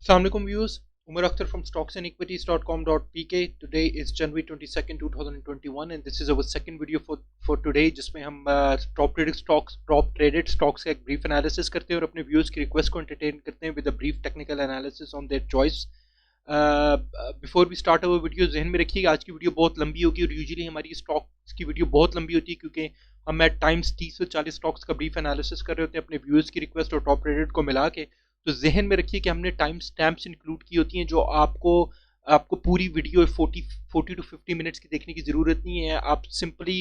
Assalamualaikum viewers, Umar Akhtar from stocksанdequities.com.pk. Today is January 22nd, 2021 and this is our second video for today जिसमें हम top traded stocks का एक brief analysis करते हैं और अपने व्यूअर्स की रिक्वेस्ट को एंटरटेन करते हैं with a brief technical analysis on their choice. Before we start our video जहन में रखिएगा आज की वीडियो बहुत लंबी होगी और यूजुअली हमारी स्टॉक्स की वीडियो बहुत लंबी होती है क्योंकि हम एट टाइम्स 30 से 40 स्टॉक्स का ब्रीफ एनालिसिस कर रहे होते हैं अपने व्यूअर्स की रिक्वेस्ट और टॉप ट्रेडेड को मिला के. तो जहन में रखिए कि हमने टाइम स्टैम्प्स इंक्लूड की होती हैं जो आपको आपको पूरी वीडियो 40 टू 50 मिनट्स की देखने की ज़रूरत नहीं है. आप सिंपली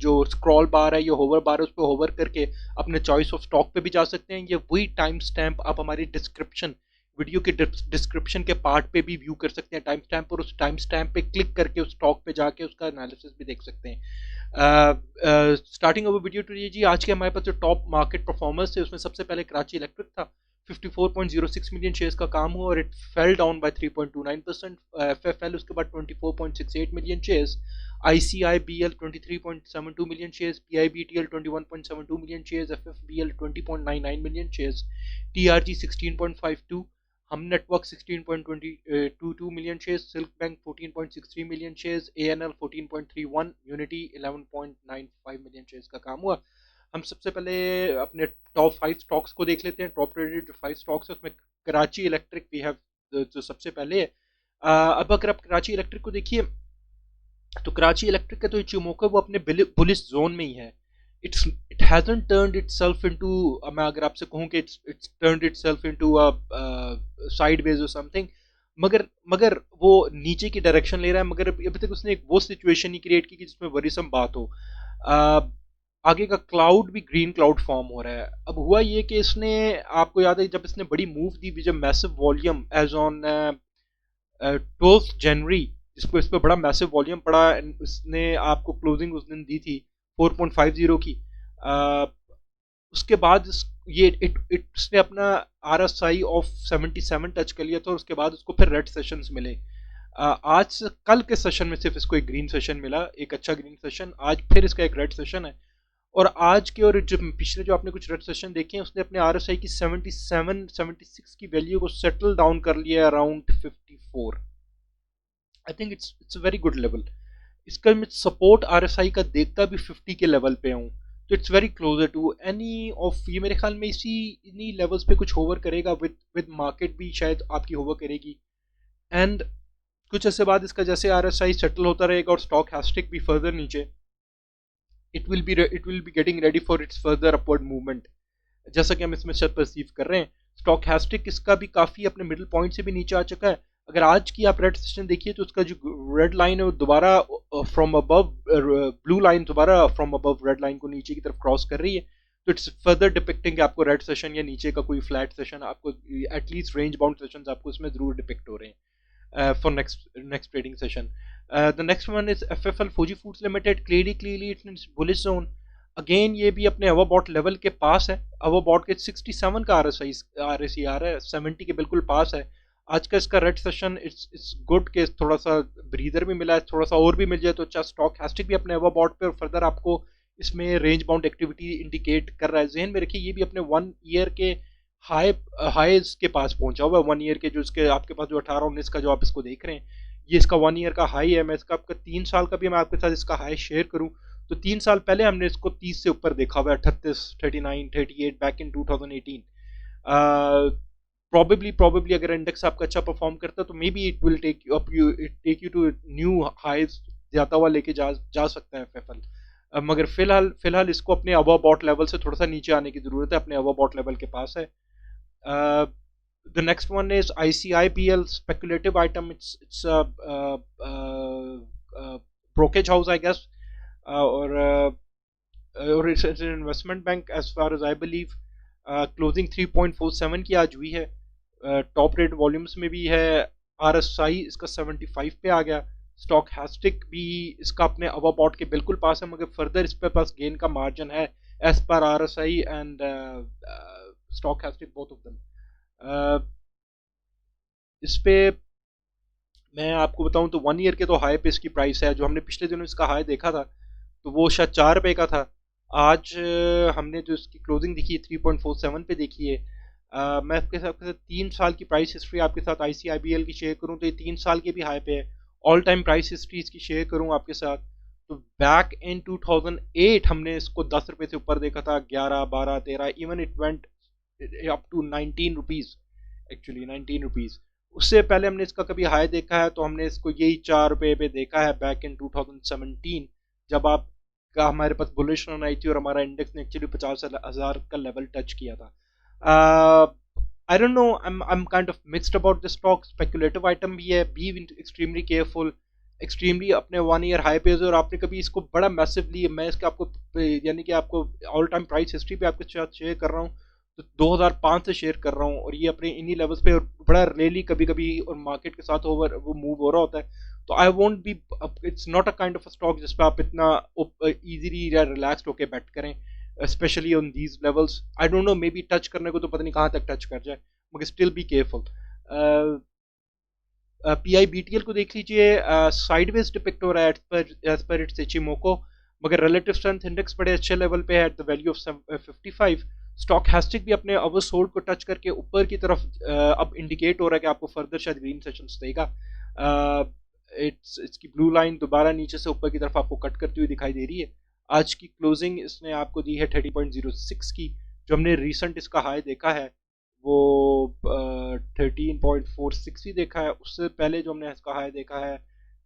जो स्क्रॉल बार है या होवर बार है उस पर होवर करके अपने चॉइस ऑफ स्टॉक पे भी जा सकते हैं. या वही टाइम स्टैम्प आप हमारी डिस्क्रिप्शन वीडियो के डिस्क्रिप्शन के पार्ट पे भी व्यू कर सकते हैं टाइम स्टैम्प, और उस टाइम स्टैम्प पे क्लिक करके उस स्टॉक पे जाके उसका एनालिसिस भी देख सकते हैं. स्टार्टिंग ओवर वीडियो टू जी, आज के हमारे पास जो टॉप मार्केट परफॉर्मेंस है उसमें सबसे पहले कराची इलेक्ट्रिक था. 54.06 मिलियन शेयर्स का काम हुआ और it fell down by 3.29%. FFL उसके बाद 24.68 million shares, ICIBL 23.72 million shares, PIBTL 21.72 million shares, FFBL 20.99 million shares, TRG 16.52, Hum network 16.22 million shares, Silk Bank 14.63 million shares, ANL 14.31, Unity 11.95 million shares का काम हुआ. हम सबसे पहले अपने टॉप 5 स्टॉक्स को देख लेते हैं. टॉप ट्रेडेड जो 5 स्टॉक्स है उसमें कराची इलेक्ट्रिक वी हैव जो सबसे पहले है. अब अगर आप कराची इलेक्ट्रिक को देखिए तो कराची इलेक्ट्रिक का जो मौका वो अपने बुलिश जोन में ही है. It hasn't turned itself into, मैं अगर आपसे कहूं कि it's turned itself into sideways और समथिंग, मगर मगर वो नीचे की डायरेक्शन ले रहा है. मगर अभी तक उसने एक वो सिचुएशन नहीं क्रिएट की कि जिसमें वरीसम बात हो. आगे का क्लाउड भी ग्रीन क्लाउड फॉर्म हो रहा है. अब हुआ ये कि इसने, आपको याद है जब इसने बड़ी मूव दी which massive volume as on 12 जनवरी, जिसको इस पर बड़ा मैसिव वॉल्यूम पड़ा, इसने आपको क्लोजिंग उस दिन दी थी 4.50 की. उसके बाद इसने अपना RSI ऑफ 77 टच कर लिया था और उसके बाद उसको फिर रेड सेशंस मिले. आज से कल के सेशन में सिर्फ इसको एक ग्रीन सेशन मिला, एक अच्छा ग्रीन सेशन. आज फिर इसका एक रेड सेशन है और आज के और जो पिछले जो आपने कुछ रेड सेशन देखे हैं उसने अपने RSI की 76 की वैल्यू को सेटल डाउन कर लिया around 54. I think it's very good level. इसका मैं सपोर्ट RSI का देखता भी 50 के लेवल पे हूँ, तो it's very closer to any of, ये मेरे ख्याल में इन्हीं लेवल्स पे कुछ होवर करेगा. विद मार्केट भी शायद आपकी होवर करेगी. एंड कुछ ऐसे बाद इसका जैसे RSI सेटल होता रहेगा और स्टॉक हैस्टिक भी फर्दर नीचे, it will be getting ready for its further upward movement, जैसा कि हम इसमें शायद परसीव कर रहे हैं. स्टॉक हैस्टिक इसका भी काफी अपने मिडिल पॉइंट से भी नीचे आ चुका है. अगर आज की आप रेड सेशन देखिए तो उसका जो रेड लाइन है वो दोबारा फ्रॉम अबव, ब्लू लाइन दोबारा फ्रॉम अबव रेड लाइन को नीचे की तरफ क्रॉस कर रही है. तो इट्स फर्दर डिपिक्टिंग आपको रेड सेशन या नीचे का कोई फ्लैट सेशन आपको, एटलीस्ट रेंज बाउंड सेशन आपको इसमें जरूर डिपिक्ट हो रहे हैं for next trading session. The next one is FFL Fuji Foods Limited. Clearly it's in bullish zone. Again ये भी अपने overbought level के पास है. overbought के 67 का RSI आ रहा है, 70 के बिल्कुल पास है. आज का इसका रेड सेशन इट्स गुड के थोड़ा सा ब्रीदर भी मिला है, थोड़ा सा और भी मिल जाए तो अच्छा. स्टॉक हैस्टिक भी अपने overbought पे और फर्दर आपको इसमें रेंज बाउंड एक्टिविटी इंडिकेट कर रहा है. जहन में रखिए ये भी अपने 1 ईयर के हाईज के पास पहुंचा हुआ है. 1 ईयर के जो इसके आपके पास जो 18-19 का जो आप इसको देख रहे हैं ये इसका 1 ईयर का हाई है. मैं इसका आपका 3 साल का भी मैं आपके साथ इसका हाई शेयर करूं तो 3 साल पहले हमने इसको 30 से ऊपर देखा हुआ है, 38, 39, 38 बैक इन 2018. प्रोबेबली अगर इंडेक्स आपका अच्छा परफॉर्म करता तो maybe it will take you to new highs जाता हुआ लेके जा सकता है एफएफएल. मगर फिलहाल इसको अपने अबव बॉट लेवल से थोड़ा सा नीचे आने की जरूरत है. अपने अबव बॉट लेवल के पास है. The next one is ICIPL speculative item. It's a brokerage house, I guess, or it's an investment bank as far as I believe. Closing 3.47 की आज हुई है. टॉप रेट वॉल्यूम्स में भी है. RSI इसका 75 पे आ गया. स्टॉक हैस्टिक भी इसका अपने अवरबॉट के बिल्कुल पास है, मगर फर्दर इस पे पास गेन का मार्जिन है as per RSI and stochastic both of them. इस पे मैं आपको बताऊं तो 1 ईयर के तो हाई पे इसकी प्राइस है. जो हमने पिछले दिनों इसका हाई देखा था तो वो शायद 4 रुपये का था. आज हमने जो इसकी क्लोजिंग देखी है 3.47 पे देखी है. मैं आपके साथ 3 साल की प्राइस हिस्ट्री आपके साथ ICIBL की शेयर करूं तो ये 3 साल के भी हाई पे है। ऑल टाइम प्राइस हिस्ट्री इसकी शेयर करूं आपके साथ तो बैक इन 2008 हमने इसको 10 रुपए से ऊपर देखा था, 11, 12, 13, even it went up to 19 rupees, actually 19 rupees. उससे पहले हमने इसका कभी हाई देखा है तो हमने इसको यही 4 रुपए पे देखा है बैक इन 2017, जब आप का हमारे पास बुलिश रन आई थी और हमारा इंडेक्स ने एक्चुअली 50,000 का लेवल टच किया था। आई don't no, I'm kind of mixed about the stock, speculative item भी है, बी extremely careful, एक्सट्रीमली अपने 1 ईयर हाई पे और आपने कभी इसको बड़ा मैसिवली, मैं इसके आपको यानी कि आपको ऑल टाइम प्राइस हिस्ट्री पे आपके साथ शेयर कर रहा हूँ तो 2005 से शेयर कर रहा हूँ और ये अपने इन्हीं लेवल्स पे बड़ा रेली कभी कभी और मार्केट के साथ ओवर वो मूव हो रहा होता है। तो I won't be, it's not a kind of stock जिस पे आप इतना इजीली या रिलैक्स्ड होकर बैठ करें, specially on these levels. I don't no, may be touch करने को तो पता नहीं कहाँ तक टच कर जाए, मगर स्टिल बी केयरफुल। PIBTL को देख लीजिए, साइडवेज डिपिक्ट हो रहा है एज पर इट्स इचिमोको, मगर रिलेटिव स्ट्रेंथ इंडेक्स बड़े अच्छे लेवल पे है at the value of 55। Stock हैस्टिक भी अपने ओवरसोल्ड को टच करके ऊपर की तरफ अब इंडिकेट हो रहा है कि आपको फर्दर शायद ग्रीन सेशंस देगा। इसकी ब्लू लाइन दोबारा नीचे से ऊपर की तरफ आपको कट करती हुई दिखाई दे रही है। आज की क्लोजिंग इसने आपको दी है 30.06 की, जो हमने रिसेंट इसका हाई देखा है वो 13.46 ही देखा है। उससे पहले जो हमने इसका हाई देखा है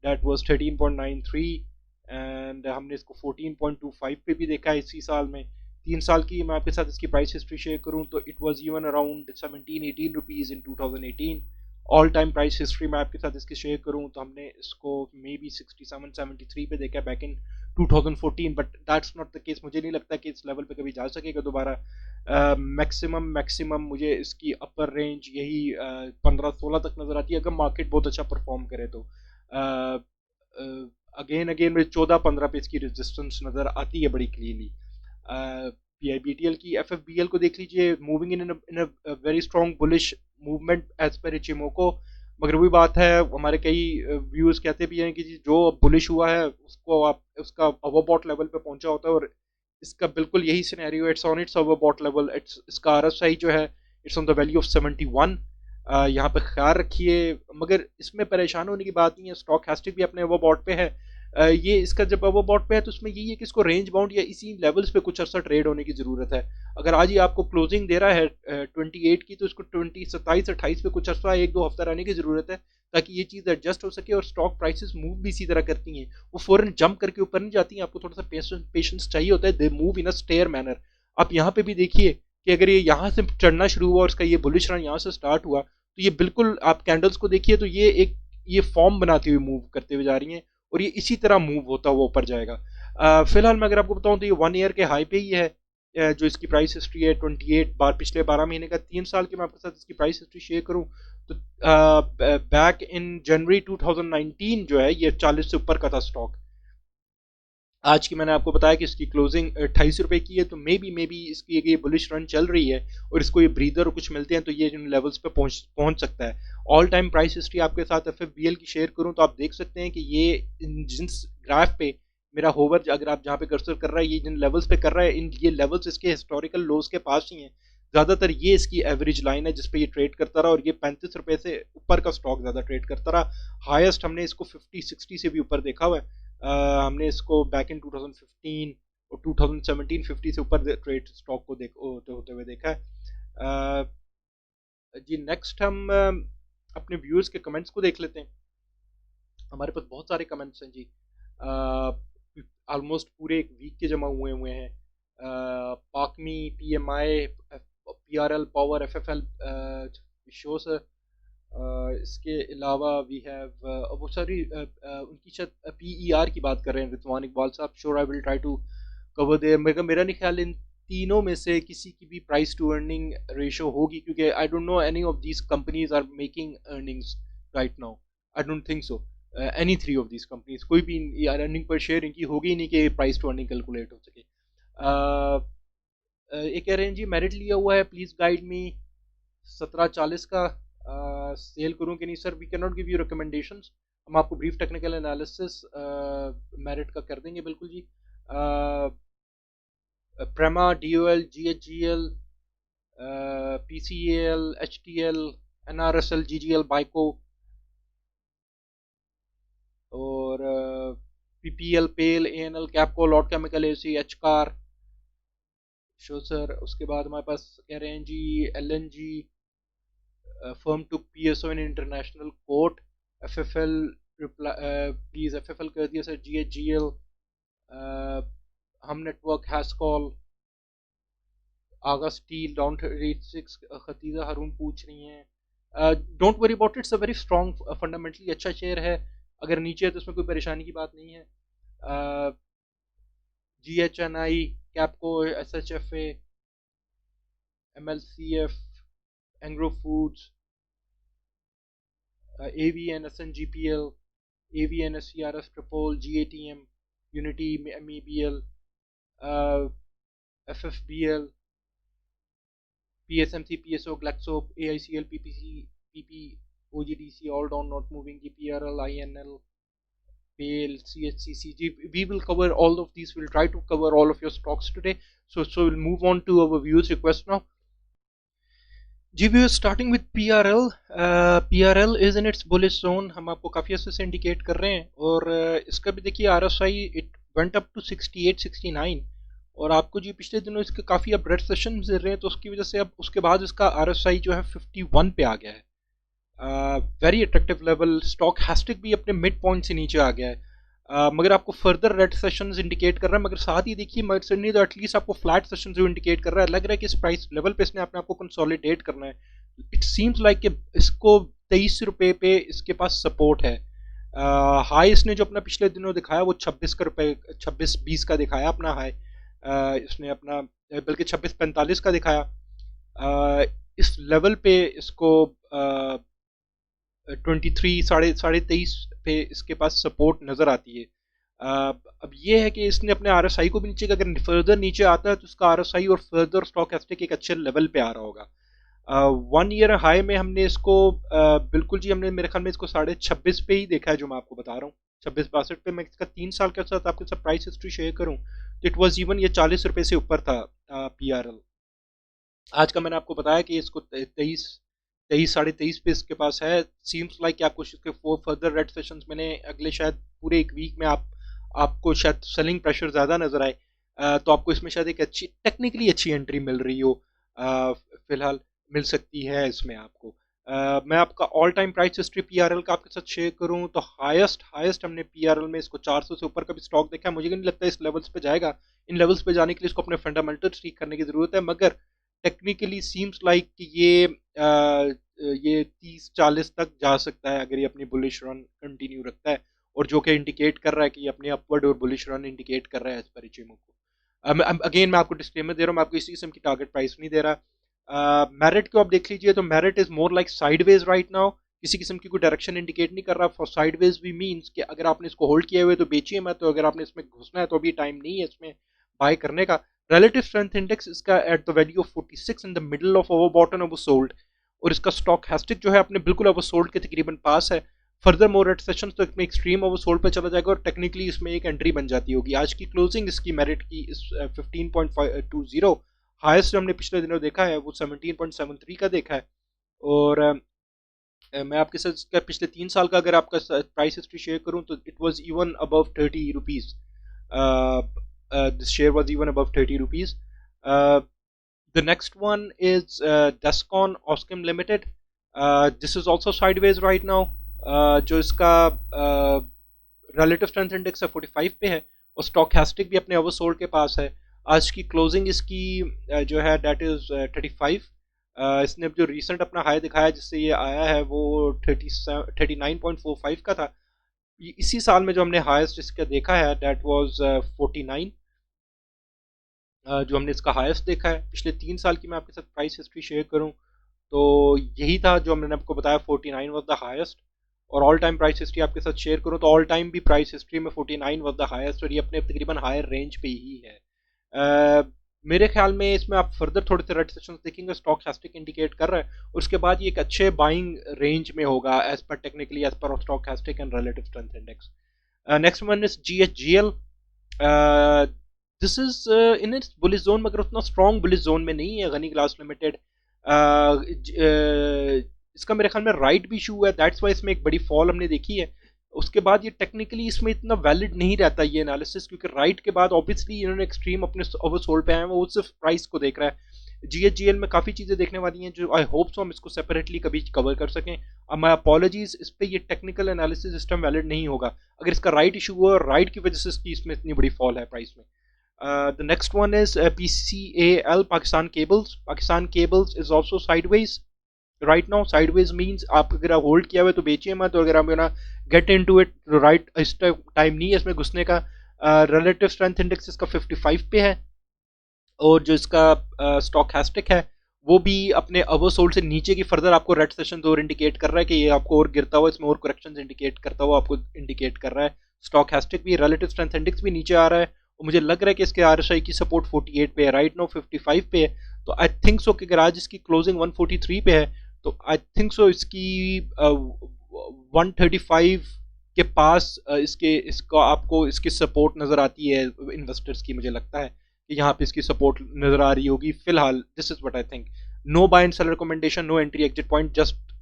दैट वाज 13.93 एंड हमने इसको 14.25 पे भी देखा है इसी साल में। 3 साल की मैं आपके साथ इसकी प्राइस हिस्ट्री शेयर करूं तो it was even around 17-18 rupees in 2018। All time price history में आपके साथ इसकी शेयर करूं तो हमने इसको मे बी 67-73 पे देखा back in 2014, but that's not the case. मुझे नहीं लगता कि इस लेवल पे कभी जा सकेगा दोबारा। मैक्सिमम मुझे इसकी अपर रेंज यही 15-16 तक नज़र आती है अगर मार्केट बहुत अच्छा परफॉर्म करे तो। अगेन अगेन मुझे 14-15 पे इसकी रेजिस्टेंस नज़र आती है बड़ी क्लियरली। PIBTL की FFBL को देख लीजिए, moving in a very strong bullish movement as per Ichimoku, मगर वही बात है हमारे कई व्यूअर्स कहते भी हैं कि जो बुलिश हुआ है उसको आप उसका ओवरबॉट लेवल पे पहुंचा होता है और इसका बिल्कुल यही scenario, it's on it's overbought level. It's इसका RSI जो है it's on the value of 71। यहाँ पे ख्याल रखिए, मगर इसमें परेशान होने की बात नहीं है, स्टॉक हैस्टिक भी अपने ओवरबॉट पे है। ये इसका जब ओवरबॉट पे है तो उसमें यही है कि इसको रेंज बाउंड या इसी लेवल्स पे कुछ अर्सा ट्रेड होने की जरूरत है। अगर आज ही आपको क्लोजिंग दे रहा है 28 की तो इसको 27-28 पे कुछ अर्सा 1-2 हफ्ता रहने की जरूरत है ताकि ये चीज़ एडजस्ट हो सके। और स्टॉक प्राइसेस मूव भी इसी तरह करती हैं, वो फौरन जंप करके ऊपर नहीं जाती हैं, आपको थोड़ा सा पेशेंस चाहिए होता है। They move in a stair manner. आप यहाँ पे भी देखिए कि अगर ये यहाँ से चढ़ना शुरू हुआ और इसका ये बुलिश रन यहाँ से स्टार्ट हुआ तो ये बिल्कुल, आप कैंडल्स को देखिए तो ये फॉर्म बनाती हुई मूव करते हुए जा रही हैं और ये इसी तरह मूव होता हुआ ऊपर जाएगा। फिलहाल मैं अगर आपको बताऊं तो ये 1 ईयर के हाई पे ही है। जो इसकी प्राइस हिस्ट्री है 28 बार पिछले 12 महीने का। 3 साल की मैं आपके साथ इसकी प्राइस हिस्ट्री शेयर करूं तो बैक इन जनवरी 2019 जो है ये 40 से ऊपर का था स्टॉक। आज की मैंने आपको बताया कि इसकी क्लोजिंग 28 रुपए की है, तो मे बी इसकी ये बुलिश रन चल रही है और इसको ये ब्रीदर और कुछ मिलते हैं तो ये इन लेवल्स पे पहुंच सकता है। ऑल टाइम प्राइस हिस्ट्री आपके साथ FFBL की शेयर करूं तो आप देख सकते हैं कि ये जिस ग्राफ पे मेरा होवर अगर आप जहाँ पे कर्सर कर रहा है ये जिन लेवल्स पे कर रहा है, इन ये लेवल्स इसके हिस्टोरिकल लोज के पास ही हैं। ज़्यादातर ये इसकी एवरेज लाइन है जिसपे ये ट्रेड करता रहा और ये 35 रुपए से ऊपर का स्टॉक ज़्यादा ट्रेड करता रहा। हाईएस्ट हमने इसको 50-60 से भी ऊपर देखा हुआ है। हमने इसको बैक इन 2015 और 2017 50 से ऊपर ट्रेड स्टॉक को होते हुए देखा है। जी नेक्स्ट हम अपने व्यूअर्स के कमेंट्स को देख लेते हैं। हमारे पास बहुत सारे कमेंट्स हैं जी, ऑलमोस्ट पूरे एक वीक के जमा हुए हैं। पाकमी, PMI, PRL power, FFL show sir. इसके अलावा वी हैव वो सारी उनकी शायद PER की बात कर रहे हैं रिजवान इकबाल साहब। Sure I will try to cover there. मेरा नहीं ख्याल इन तीनों में से किसी की भी प्राइस टू अर्निंग रेशो होगी, क्योंकि I don't know any of these companies are making earnings right now. I don't think so any three of these companies, कोई भी अर्निंग पर शेयर इनकी होगी ही नहीं कि प्राइस टू अर्निंग कैलकुलेट हो सके। एक कह रहे हैं जी मेरिट लिया हुआ है, प्लीज गाइड मी 1740 का सेल करूं कि नहीं sir. We can not give you recommendations, हम आपको ब्रीफ टेक्निकल एनालिसिस मेरिट का कर देंगे बिल्कुल जी। प्रेमा, DOL, GHGL, PCAL, HTL, NRSL, GGL, बाइको और PPL, पेल, ANL, Capco, Lord chemical, AC, HCAR, शोसर। उसके बाद हमारे पास कह रहे हैं जी LNG, firm took PSO in international court, FFL please FFL कर दिया सर, GHGL, हम नेटवर्क, हैस्कॉल, आगा स्टील, डाउन 36, खतीजा हरून पूछ रही हैं। Don't worry about, it's a very strong fundamentally अच्छा शेयर है, अगर नीचे है तो उसमें कोई परेशानी की बात नहीं है। GHNI, Capco, SHFA, MLCF, Engro foods, AVN, SNGPL, AVN, SCRS, Tripol, GATM, Unity, MEBL, FFBL, PSMC, PSO, Glaxo, AICL, PPC, PP, OGDC, all down, not moving, GPRL, INL, PAL, CHCCG. We will cover all of these. We'll try to cover all of your stocks today. So we'll move on to our viewers request now. जी we are starting with PRL. PRL is in its bullish zone, हम आपको काफ़ी अच्छे से indicate कर रहे हैं, और इसका भी देखिए RSI it went up to 68 69, और आपको जी पिछले दिनों इसके काफ़ी अब रेड सेशन मिल रहे हैं, तो उसकी वजह से अब उसके बाद इसका RSI जो है 51 पे आ गया है। वेरी अट्रैक्टिव लेवल, स्टॉक हैस्टिक भी अपने मिड पॉइंट से नीचे आ गया है, मगर आपको फर्दर रेड सेशंस इंडिकेट कर रहा है, मगर साथ ही देखिए मर्सनी तो एटलीस्ट आपको फ्लैट सेशन जो इंडिकेट कर रहा है, लग रहा है कि इस प्राइस लेवल पे इसने अपने आप को कंसोलिडेट करना है। इट सीम्स लाइक कि इसको 23 रुपये पे इसके पास सपोर्ट है। हाई इसने जो अपना पिछले दिनों दिखाया वो 26 का रुपये 26-20 का दिखाया अपना हाई, इसने अपना बल्कि 26-45 का दिखाया। इस लेवल पे इसको 23 साढ़े 23 पे इसके पास सपोर्ट नज़र आती है। अब ये है कि इसने अपने RSI को भी नीचे, अगर फर्दर नीचे आता है तो उसका RSI और फर्दर स्टॉक एस्टिक एक अच्छे लेवल पे आ रहा होगा। 1 ईयर हाई में हमने इसको बिल्कुल जी, हमने मेरे ख्याल में इसको 26.5 पे ही देखा है, जो मैं आपको बता रहा हूँ 26-62 पे। मैं इसका 3 साल के साथ आपके साथ प्राइस हिस्ट्री शेयर करूँ तो इट वॉज इवन ये 40 रुपये से ऊपर था PRL। आज का मैंने आपको बताया कि इसको 23 साढ़े 23 पे इसके पास है। सीम्स लाइक कि आपको इसके 4 फर्दर रेड सेशंस, मैंने अगले शायद पूरे एक वीक में आपको शायद सेलिंग प्रेशर ज़्यादा नज़र आए, तो आपको इसमें शायद एक अच्छी टेक्निकली अच्छी एंट्री मिल रही हो, फिलहाल मिल सकती है इसमें आपको। मैं आपका all time price history PRL का आपके साथ शेयर करूं तो हाईएस्ट हमने PRL में इसको 400 से ऊपर का भी स्टॉक देखा है। मुझे नहीं लगता इस लेवल्स पे जाएगा। इन लेवल्स पे जाने के लिए इसको अपने फंडामेंटल्स ठीक करने की ज़रूरत है, मगर टेक्निकली सीम्स लाइक कि ये 30-40 तक जा सकता है अगर ये अपनी बुलिश रन कंटिन्यू रखता है, और जो कि इंडिकेट कर रहा है कि ये अपने अपवर्ड और बुलिश रन इंडिकेट कर रहा है एज पर इचिमो को। अगेन मैं आपको डिस्क्लेमर दे रहा हूँ, मैं आपको इसी किस्म की टारगेट प्राइस नहीं दे रहा। मेरिट को आप देख लीजिए तो merit is more like sideways right now, किसी किस्म की कोई डायरेक्शन इंडिकेट नहीं कर रहा। फॉर साइडवेज भी मींस कि अगर आपने इसको होल्ड किए हुए तो बेचिए मत, तो अगर आपने इसमें घुसना है तो अभी टाइम नहीं है इसमें बाय करने का। relative strength index इसका at the value of 46 in the middle of overbought and oversold, और इसका stochastic जो है अपने बिल्कुल oversold के तकरीबन पास है। फर्दर मोर रेड सेशन तो इसमें एक्सट्रीम ओवरसोल्ड पे चला जाएगा, और टेक्निकली इसमें एक एंट्री बन जाती होगी। आज की क्लोजिंग इसकी मेरिट की इस 15.20, हाईएस्ट जो हमने पिछले दिनों देखा है वो 17.73 का देखा है। और मैं आपके साथ इसका पिछले 3 साल का अगर आपका प्राइस हिस्ट्री शेयर करूं तो it was even above 30 rupees. This share was even above 30 rupees. The next one is Descon Oscom Limited. This is also sideways right now. जो इसका relative strength index है 45 पे है, और stochastic भी अपने oversold के पास है। आज की closing इसकी जो है that is 35। इसने जो recent अपना हाई दिखाया जिससे ये आया है वो 39.45 का था। इसी साल में जो हमने हाईएस्ट इसका देखा है दैट वाज 49, जो हमने इसका हाईएस्ट देखा है। पिछले 3 साल की मैं आपके साथ प्राइस हिस्ट्री शेयर करूं तो यही था जो मैंने आपको बताया, 49 वाज द हाईएस्ट। और ऑल टाइम प्राइस हिस्ट्री आपके साथ शेयर करूं तो ऑल टाइम भी प्राइस हिस्ट्री में 49 वाज द हाईएस्ट, और ये अपने तकरीबन हायर रेंज पे ही है। मेरे ख्याल में इसमें आप फर्दर थोड़े से रेड सेशंस देखेंगे, स्टॉक हैस्टिक इंडिकेट कर रहा है, और उसके बाद ये एक अच्छे बाइंग रेंज में होगा as per technically, as per stochastic and relative strength index. Next one is GHGL. This is in its bullish zone, मगर उतना स्ट्रॉन्ग बुलिश जोन में नहीं है गनी ग्लास लिमिटेड। इसका मेरे ख्याल में राइट भी इशू हुआ है, दैट्स वाई इसमें एक बड़ी फॉल हमने देखी है। उसके बाद ये टेक्निकली इसमें इतना वैलिड नहीं रहता ये एनालिसिस, क्योंकि राइट के बाद ऑब्वियसली इन्होंने एक्सट्रीम अपने ओवरसोल्ड पे आए हैं, वो सिर्फ प्राइस को देख रहा है। जीएचजीएल में काफ़ी चीज़ें देखने वाली हैं जो आई होप सो हम इसको सेपरेटली कभी कवर कर सकें। अब माई अपॉलॉजीज, इस पे ये टेक्निकल एनालिसिस सिस्टम वैलिड नहीं होगा अगर इसका राइट इशू हुआ और राइट की वजह से इसमें इतनी बड़ी फॉल है प्राइस में। The next one is PCAL, Pakistan Cables. Pakistan Cables is also sideways right now. Sideways means आप अगर होल्ड किया हुआ है तो बेचिए मत, और अगर आप ना गेट इनटू इट राइट, इस टाइम नहीं है इसमें घुसने का। रिलेटिव स्ट्रेंथ इंडेक्स इसका 55 पे है, और जो इसका स्टॉकैस्टिक है वो भी अपने ओवरसोल्ड से नीचे की फर्दर आपको रेड सेशन और इंडिकेट कर रहा है कि ये आपको और गिरता हुआ, इसमें और करेक्शन इंडिकेट करता हुआ आपको इंडिकेट कर रहा है। स्टॉकैस्टिक भी, रिलेटिव स्ट्रेंथ इंडेक्स भी नीचे आ रहा है, और मुझे लग रहा है कि इसके आरएसआई की सपोर्ट 48 पे है, राइट नाउ 55 पे है। तो आई थिंक सो कि अगर आज इसकी क्लोजिंग 143 पे है तो आई थिंक सो इसकी 135 के पास इसका आपको इसकी सपोर्ट नज़र आती है इन्वेस्टर्स की। मुझे लगता है कि यहाँ पे इसकी सपोर्ट नज़र आ रही होगी फिलहाल। This is what I think. No buy and sell recommendation, no entry exit point,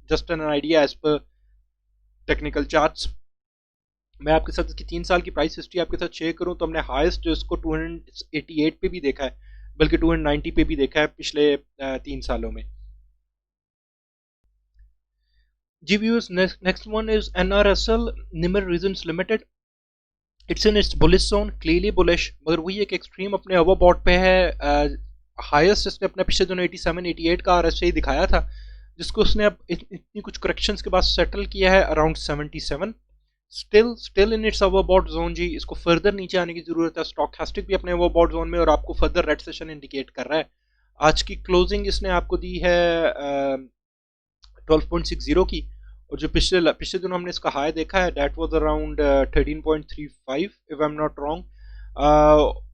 just an idea as per technical charts. मैं आपके साथ इसकी 3 साल की प्राइस हिस्ट्री आपके साथ शेयर करूं तो हमने हाईएस्ट जो इसको 288 पे भी देखा है, बल्कि 290 पे भी देखा है पिछले 3 सालों में। जी viewers, next one is NRSL, Nimir resins limited. Its in its bullish zone, clearly bullish, मगर वही एक एक्सट्रीम अपने ओवरबॉट पे है। हाईएस्ट इसने अपने पिछले दिनों 87 88 का RSI दिखाया था, जिसको उसने अब इतनी कुछ करेक्शंस के बाद सेटल किया है around 77। Still in its overbought zone जी, इसको फर्दर नीचे आने की जरूरत है। स्टॉकैस्टिक भी अपने ओवरबॉट जोन में और आपको फर्दर रेड सेशन इंडिकेट कर रहा है। आज की क्लोजिंग इसने आपको दी है 12.60 की, और जो पिछले दिनों हमने इसका हाई देखा है that was around 13.35 if I am not wrong.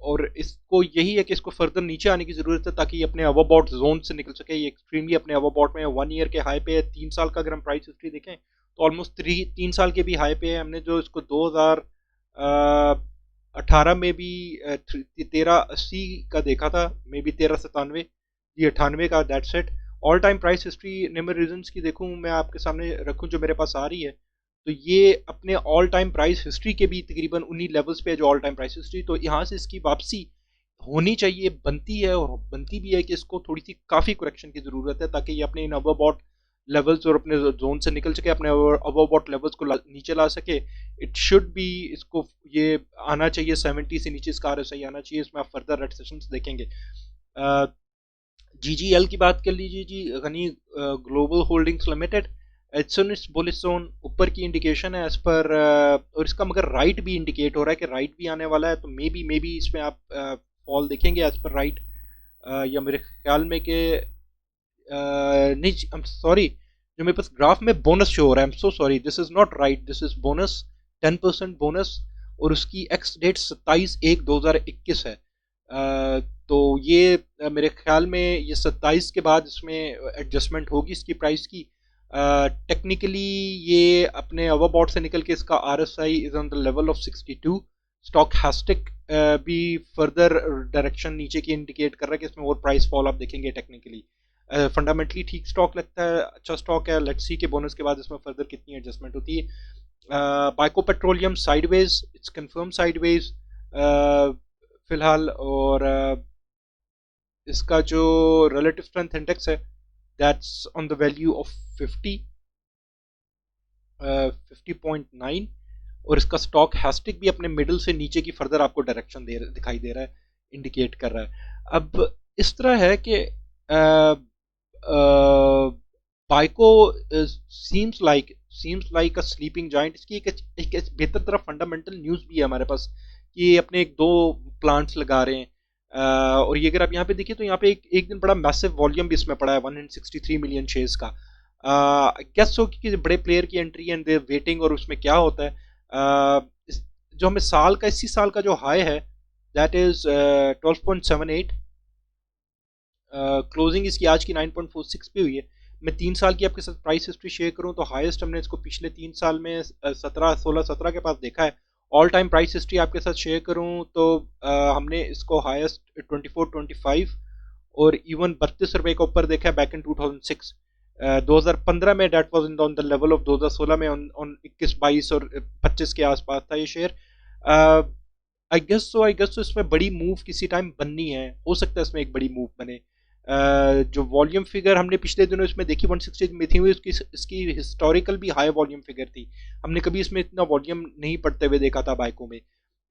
और इसको यही है कि इसको फर्दर नीचे आने की जरूरत है ताकि ये अपने ओवरबॉट जोन से निकल सके। ये एक्सट्रीमली अपने ओवरबॉट में 1 ईयर के हाई पे है। 3 साल का अगर हम प्राइस हिस्ट्री देखें तो ऑलमोस्ट 3 साल के भी हाई पे है। हमने जो इसको 2018 में भी 1380 का देखा था, मे बी 1397, ये 98 का, that's it. All time price history निम्न रीजंस की देखूं मैं आपके सामने रखूं जो मेरे पास आ रही है, तो ये अपने ऑल टाइम प्राइस हिस्ट्री के भी तकरीबन उन्हीं लेवल्स पे है जो ऑल टाइम प्राइस हिस्ट्री। तो यहाँ से इसकी वापसी होनी चाहिए, बनती है, और बनती भी है कि इसको थोड़ी सी काफ़ी करेक्शन की ज़रूरत है ताकि ये अपने इन ओवरबॉट लेवल्स और अपने जोन से निकल सके, अपने ओवरबॉट लेवल्स को नीचे ला सके। इट शुड बी, इसको ये आना चाहिए 70 से नीचे इसका RSI आना चाहिए। इसमें आप फर्दर रेड सेशंस देखेंगे। GGL की बात कर लीजिए जी, Ghani global holdings limited. Its in its bullish zone, ऊपर की इंडिकेशन है एज पर, और इसका मगर राइट भी इंडिकेट हो रहा है कि राइट भी आने वाला है। तो मे बी इसमें आप फॉल देखेंगे एज पर राइट, या मेरे ख्याल में कि नहीं, आई एम सॉरी, जो मेरे पास ग्राफ में बोनस शो हो रहा है, I am so sorry, this is not right, this is bonus, 10% bonus, और उसकी एक्स डेट 27/1/2021 है। तो ये मेरे ख्याल में ये 27 के बाद इसमें एडजस्टमेंट होगी इसकी प्राइस की। टेक्निकली ये अपने ओवरबॉट से निकल के इसका RSI is on the level of 62। स्टॉकैस्टिक भी फर्दर डायरेक्शन नीचे की इंडिकेट कर रहा है कि इसमें और प्राइस फॉल आप देखेंगे। टेक्निकली फंडामेंटली ठीक स्टॉक लगता है, अच्छा स्टॉक है। लेट्स सी के बोनस के बाद इसमें फर्दर कितनी एडजस्टमेंट होती है। Byco petroleum sideways, its confirm sideways फिलहाल, और इसका जो रिलेटिव स्ट्रेंथ इंडेक्स है that's on the value of 50.9, और इसका स्टॉक हैस्टिक भी अपने मिडल से नीचे की फर्दर आपको डायरेक्शन दिखाई दे रहा है, इंडिकेट कर रहा है। अब इस तरह है कि Byco seems like a sleeping giant. इसकी एक बेहतर तरफ फंडामेंटल न्यूज़ भी है हमारे पास कि ये अपने 2 प्लांट्स लगा रहे हैं। और ये अगर आप यहाँ पे देखिए तो यहाँ पे एक दिन बड़ा मैसिव वॉल्यूम भी इसमें पड़ा है, 163 मिलियन शेयर्स का। गेस हो कि बड़े प्लेयर की एंट्री एंड देयर वेटिंग, और उसमें क्या होता है। जो हमें इसी साल का जो हाई है दैट इज 12.78, क्लोजिंग इसकी आज की 9.46 पे हुई है। मैं 3 साल की आपके साथ प्राइस हिस्ट्री शेयर करूं तो हाईएस्ट हमने इसको पिछले 3 साल में 17 16 17 के पास देखा है, ऑल टाइम प्राइस हिस्ट्री आपके साथ शेयर करूं तो हमने इसको हाईएस्ट 24-25 और इवन 32 रुपए के ऊपर देखा है बैक इन 2006। 2015 में debt was on the level of 2016 में ऑन 21-22 और 25 के आसपास था ये शेयर। आई गेस सो इसमें बड़ी मूव किसी टाइम बननी है, हो सकता है इसमें एक बड़ी मूव बने। जो वॉल्यूम फिगर हमने पिछले दिनों इसमें देखी 160 में थी हुई, इसकी हिस्टोरिकल भी हाई वॉल्यूम फिगर थी। हमने कभी इसमें इतना वॉल्यूम नहीं पड़ते हुए देखा था बाइकों में।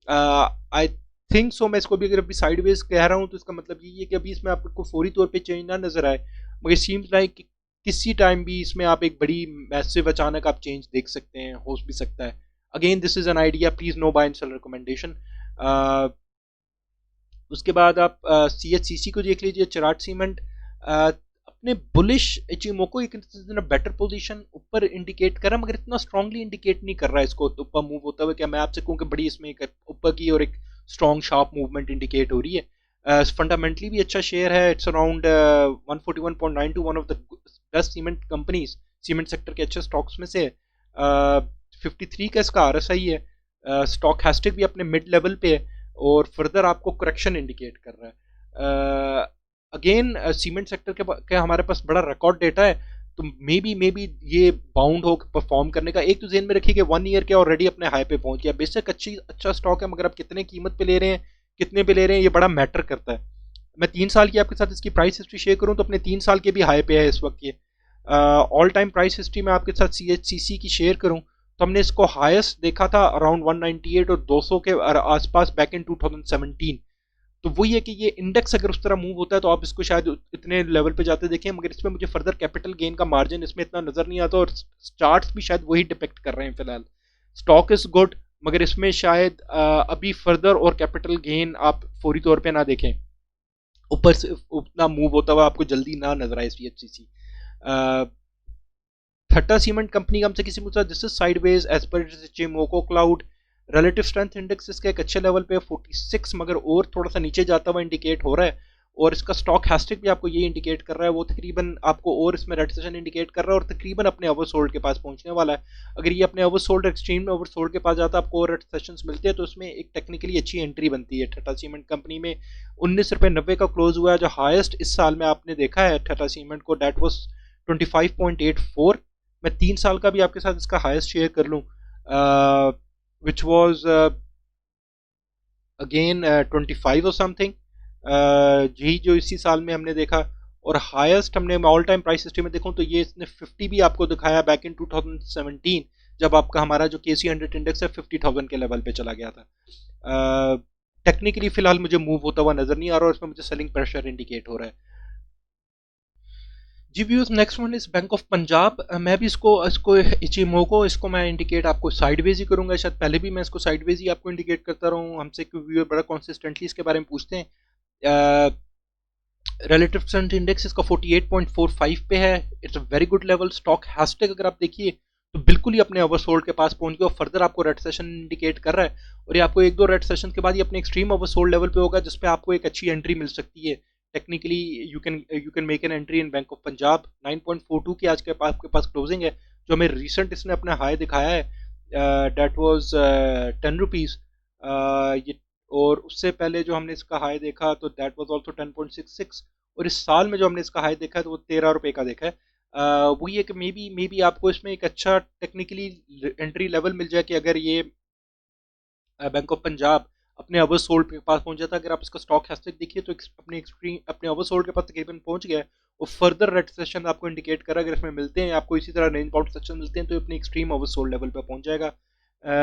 आई थिंक सो मैं इसको भी अगर अभी साइडवेज कह रहा हूँ तो इसका मतलब ये है कि अभी इसमें आपको फौरी तौर पे चेंज ना नजर आए, मगर सीम्स लाइक किसी टाइम भी इसमें आप एक बड़ी मैसिव अचानक आप चेंज देख सकते हैं, हो भी सकता है। Again this is an idea, please no buy and sell recommendation. उसके बाद आप CHCC को देख लीजिए, चराट सीमेंट अपने बुलिश इचिमोको एक बेटर पोजीशन ऊपर इंडिकेट कर रहा है, मगर इतना स्ट्रांगली इंडिकेट नहीं कर रहा है इसको ऊपर मूव होता हुआ। क्या मैं आपसे कहूँ कि बड़ी इसमें एक ऊपर की और एक स्ट्रॉन्ग शार्प मूवमेंट इंडिकेट हो रही है। फंडामेंटली भी अच्छा शेयर है, it's around 141.92, one of the best cement companies, cement sector के अच्छे स्टॉक्स में से। 53 का इसका RSI है। स्टॉक हैस्टिक भी अपने मिड लेवल पे है और फर्दर आपको करेक्शन इंडिकेट कर रहा है। अगेन सीमेंट सेक्टर के हमारे पास बड़ा रिकॉर्ड डेटा है, तो मे बी ये बाउंड हो परफॉर्म करने का। एक तो जेन में रखिए कि 1 ईयर के ऑलरेडी अपने हाई पे पहुंच गया, बेशक अच्छा स्टॉक है, मगर आप कितने कीमत पे ले रहे हैं, कितने पे ले रहे हैं, ये बड़ा मैटर करता है। मैं 3 साल की आपके साथ इसकी प्राइस हिस्ट्री शेयर करूं तो अपने 3 साल के भी हाई पे है इस वक्त ये। ऑल टाइम प्राइस हिस्ट्री में आपके साथ CHCC की शेयर करूं तो हमने इसको हाईएस्ट देखा था अराउंड 198 और 200 के आसपास बैक इन 2017। तो वही है कि ये इंडेक्स अगर उस तरह मूव होता है तो आप इसको शायद इतने लेवल पे जाते देखें, मगर इसमें मुझे फर्दर कैपिटल गेन का मार्जिन इसमें इतना नजर नहीं आता, और चार्ट्स भी शायद वही डिपेक्ट कर रहे हैं फिलहाल। स्टॉक इज गुड, मगर इसमें शायद अभी फर्दर और कैपिटल गेन आप फौरी तौर पे ना देखें, ऊपर से उतना मूव होता हुआ आपको जल्दी ना नजर आए CHCC। थट्टा सीमेंट कंपनी का हमसे किसी पूछा, this is sideways as per Ichimoku cloud. Relative strength index इसका एक अच्छे लेवल पे 46, मगर और थोड़ा सा नीचे जाता हुआ इंडिकेट हो रहा है। और इसका स्टॉक हैस्टिक भी आपको ये इंडिकेट कर रहा है, वो तकरीबन आपको और इसमें रेटिसेशन इंडिकेट कर रहा है और तकरीबन अपने ओवरसोल्ड के पास पहुंचने वाला है। अगर ये अपने ओवरसोल्ड एक्सट्रीम ओवरसोल्ड के पास जाता है, आपको और रेटिसेशन मिलते हैं, तो इसमें एक टेक्निकली अच्छी एंट्री बनती है। टाटा सीमेंट कंपनी में 19 रुपये 90 का क्लोज हुआ है, जो हाईएस्ट इस साल में आपने देखा है टाटा सीमेंट को, डेट वॉज 25.84। मैं 3 साल का भी आपके साथ इसका हाईएस्ट शेयर कर लूँ, which was again 25 और समथिंग, यही जो इसी साल में हमने देखा। और हाईएस्ट हमने ऑल टाइम प्राइस हिस्ट्री में देखूं तो ये इसने 50 भी आपको दिखाया बैक इन 2017, जब आपका हमारा जो KC100 इंडेक्स है 50,000 के लेवल पे चला गया था। टेक्निकली फिलहाल मुझे मूव होता हुआ नजर नहीं आ रहा और इसमें मुझे सेलिंग प्रेशर इंडिकेट हो रहा है। जी views, next one is bank of Punjab. मैं भी इसको इचिमोको इसको मैं इंडिकेट आपको साइडवेज ही करूंगा, शायद पहले भी मैं इसको साइडवेज ही आपको इंडिकेट करता रहूँ। हमसे क्यों व्यूअर बड़ा कॉन्सिस्टेंटली इसके बारे में पूछते हैं। रिलेटिव स्ट्रेंथ इंडेक्स इसका 48.45 पे है, it's a very good level. Stock hashtag अगर आप देखिए तो बिल्कुल ही अपने ओवरसोल्ड के पास पहुंच गया और फर्दर आपको रेड सेशन इंडिकेट कर रहा है, और ये आपको 1-2 रेड सेशन के बाद ये अपने एक्सट्रीम ओवरसोल्ड लेवल पे होगा, जिसपे आपको एक अच्छी एंट्री मिल सकती है। Technically you can make an entry in bank of Punjab. 9.42 की आज के आपके पास क्लोजिंग है, जो हमें रिसेंट इसने अपना हाई दिखाया है, डेट वाज 10 रुपीज़। ये और उससे पहले जो हमने इसका हाई देखा तो दैट वाज आल्सो 10.66, और इस साल में जो हमने इसका हाई देखा है तो वो 13 रुपये का देखा है। वही है कि मे बी आपको इसमें एक अच्छा टेक्निकली एंट्री लेवल मिल जाए कि अगर ये बैंक ऑफ पंजाब अपने ओवरसोल्ड के पास पहुंच जाता है। अगर आप इसका स्टॉक हैस्टिक देखिए तो अपने ओवरसोल्ड के पास तकरीबन पहुंच गया है, और फर्दर रेड सेशन आपको इंडिकेट कर रहा है अगर इसमें मिलते हैं आपको इसी तरह रेंज बाउंड सेक्शन मिलते हैं तो अपनी एक्सट्रीम ओवरसोल्ड लेवल पर पहुंच जाएगा।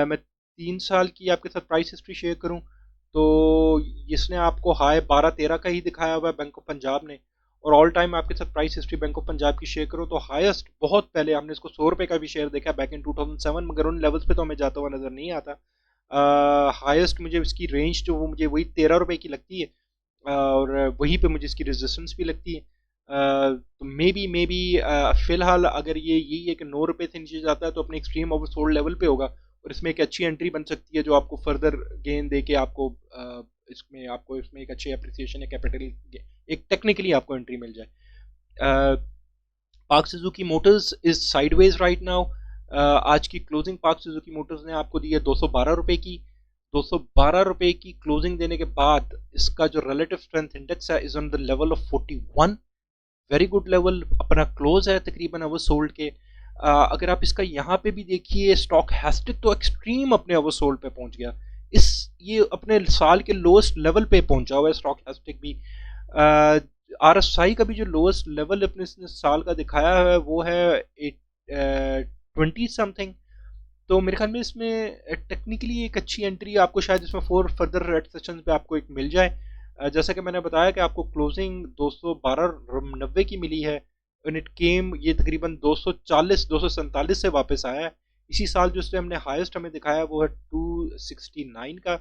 मैं 3 साल की आपके साथ प्राइस हिस्ट्री शेयर करूं तो इसने आपको हाई 12-13 का ही दिखाया हुआ है बैंक ऑफ पंजाब ने, और ऑल टाइम आपके साथ price history bank of Punjab की शेयर करूं तो हाईएस्ट बहुत पहले हमने इसको 100 रुपये का भी शेयर देखा बैक इन 2007, मगर उन लेवल्स पे तो हमें जाता हुआ नजर नहीं आता। हाईएस्ट मुझे इसकी रेंज जो वो मुझे वही 13 रुपये की लगती है, और वहीं पे मुझे इसकी रेजिस्टेंस भी लगती है। तो मे बी फिलहाल अगर ये यही है कि 9 रुपये से नीचे जाता है तो अपने एक्सट्रीम ओवरसोल्ड लेवल पे होगा, और इसमें एक अच्छी एंट्री बन सकती है जो आपको फर्दर गेन दे के आपको इसमें एक अच्छी अप्रिसिएशन या कैपिटल एक टेक्निकली आपको एंट्री मिल जाए। Park Suzuki Motors is sideways right now. आज की क्लोजिंग पार्क सुजुकी मोटर्स ने आपको दी है 212 रुपए की। 212 रुपए की क्लोजिंग देने के बाद इसका जो रिलेटिव स्ट्रेंथ इंडेक्स है is on the level of 41, very good level, अपना क्लोज है तकरीबन ओवर सोल्ड के। अगर आप इसका यहाँ पे भी देखिए, स्टॉक हैस्टिक तो एक्सट्रीम अपने ओवर सोल्ड पे पहुंच गया, इस ये अपने साल के लोएस्ट लेवल पे पहुंचा हुआ है स्टॉक हैस्टिक भी। RSI का भी जो लोएस्ट लेवल अपने साल का दिखाया है वो है 20 समथिंग। तो मेरे ख्याल में इसमें टेक्निकली एक अच्छी एंट्री आपको शायद इसमें 4 फर्दर रेड सेशन पे आपको एक मिल जाए। जैसा कि मैंने बताया कि आपको क्लोजिंग 212.90 की मिली है, एंड इट केम, ये तकरीबन 247 से वापस आया है। इसी साल जो हमने हाईएस्ट हमें दिखाया वो है 269 का।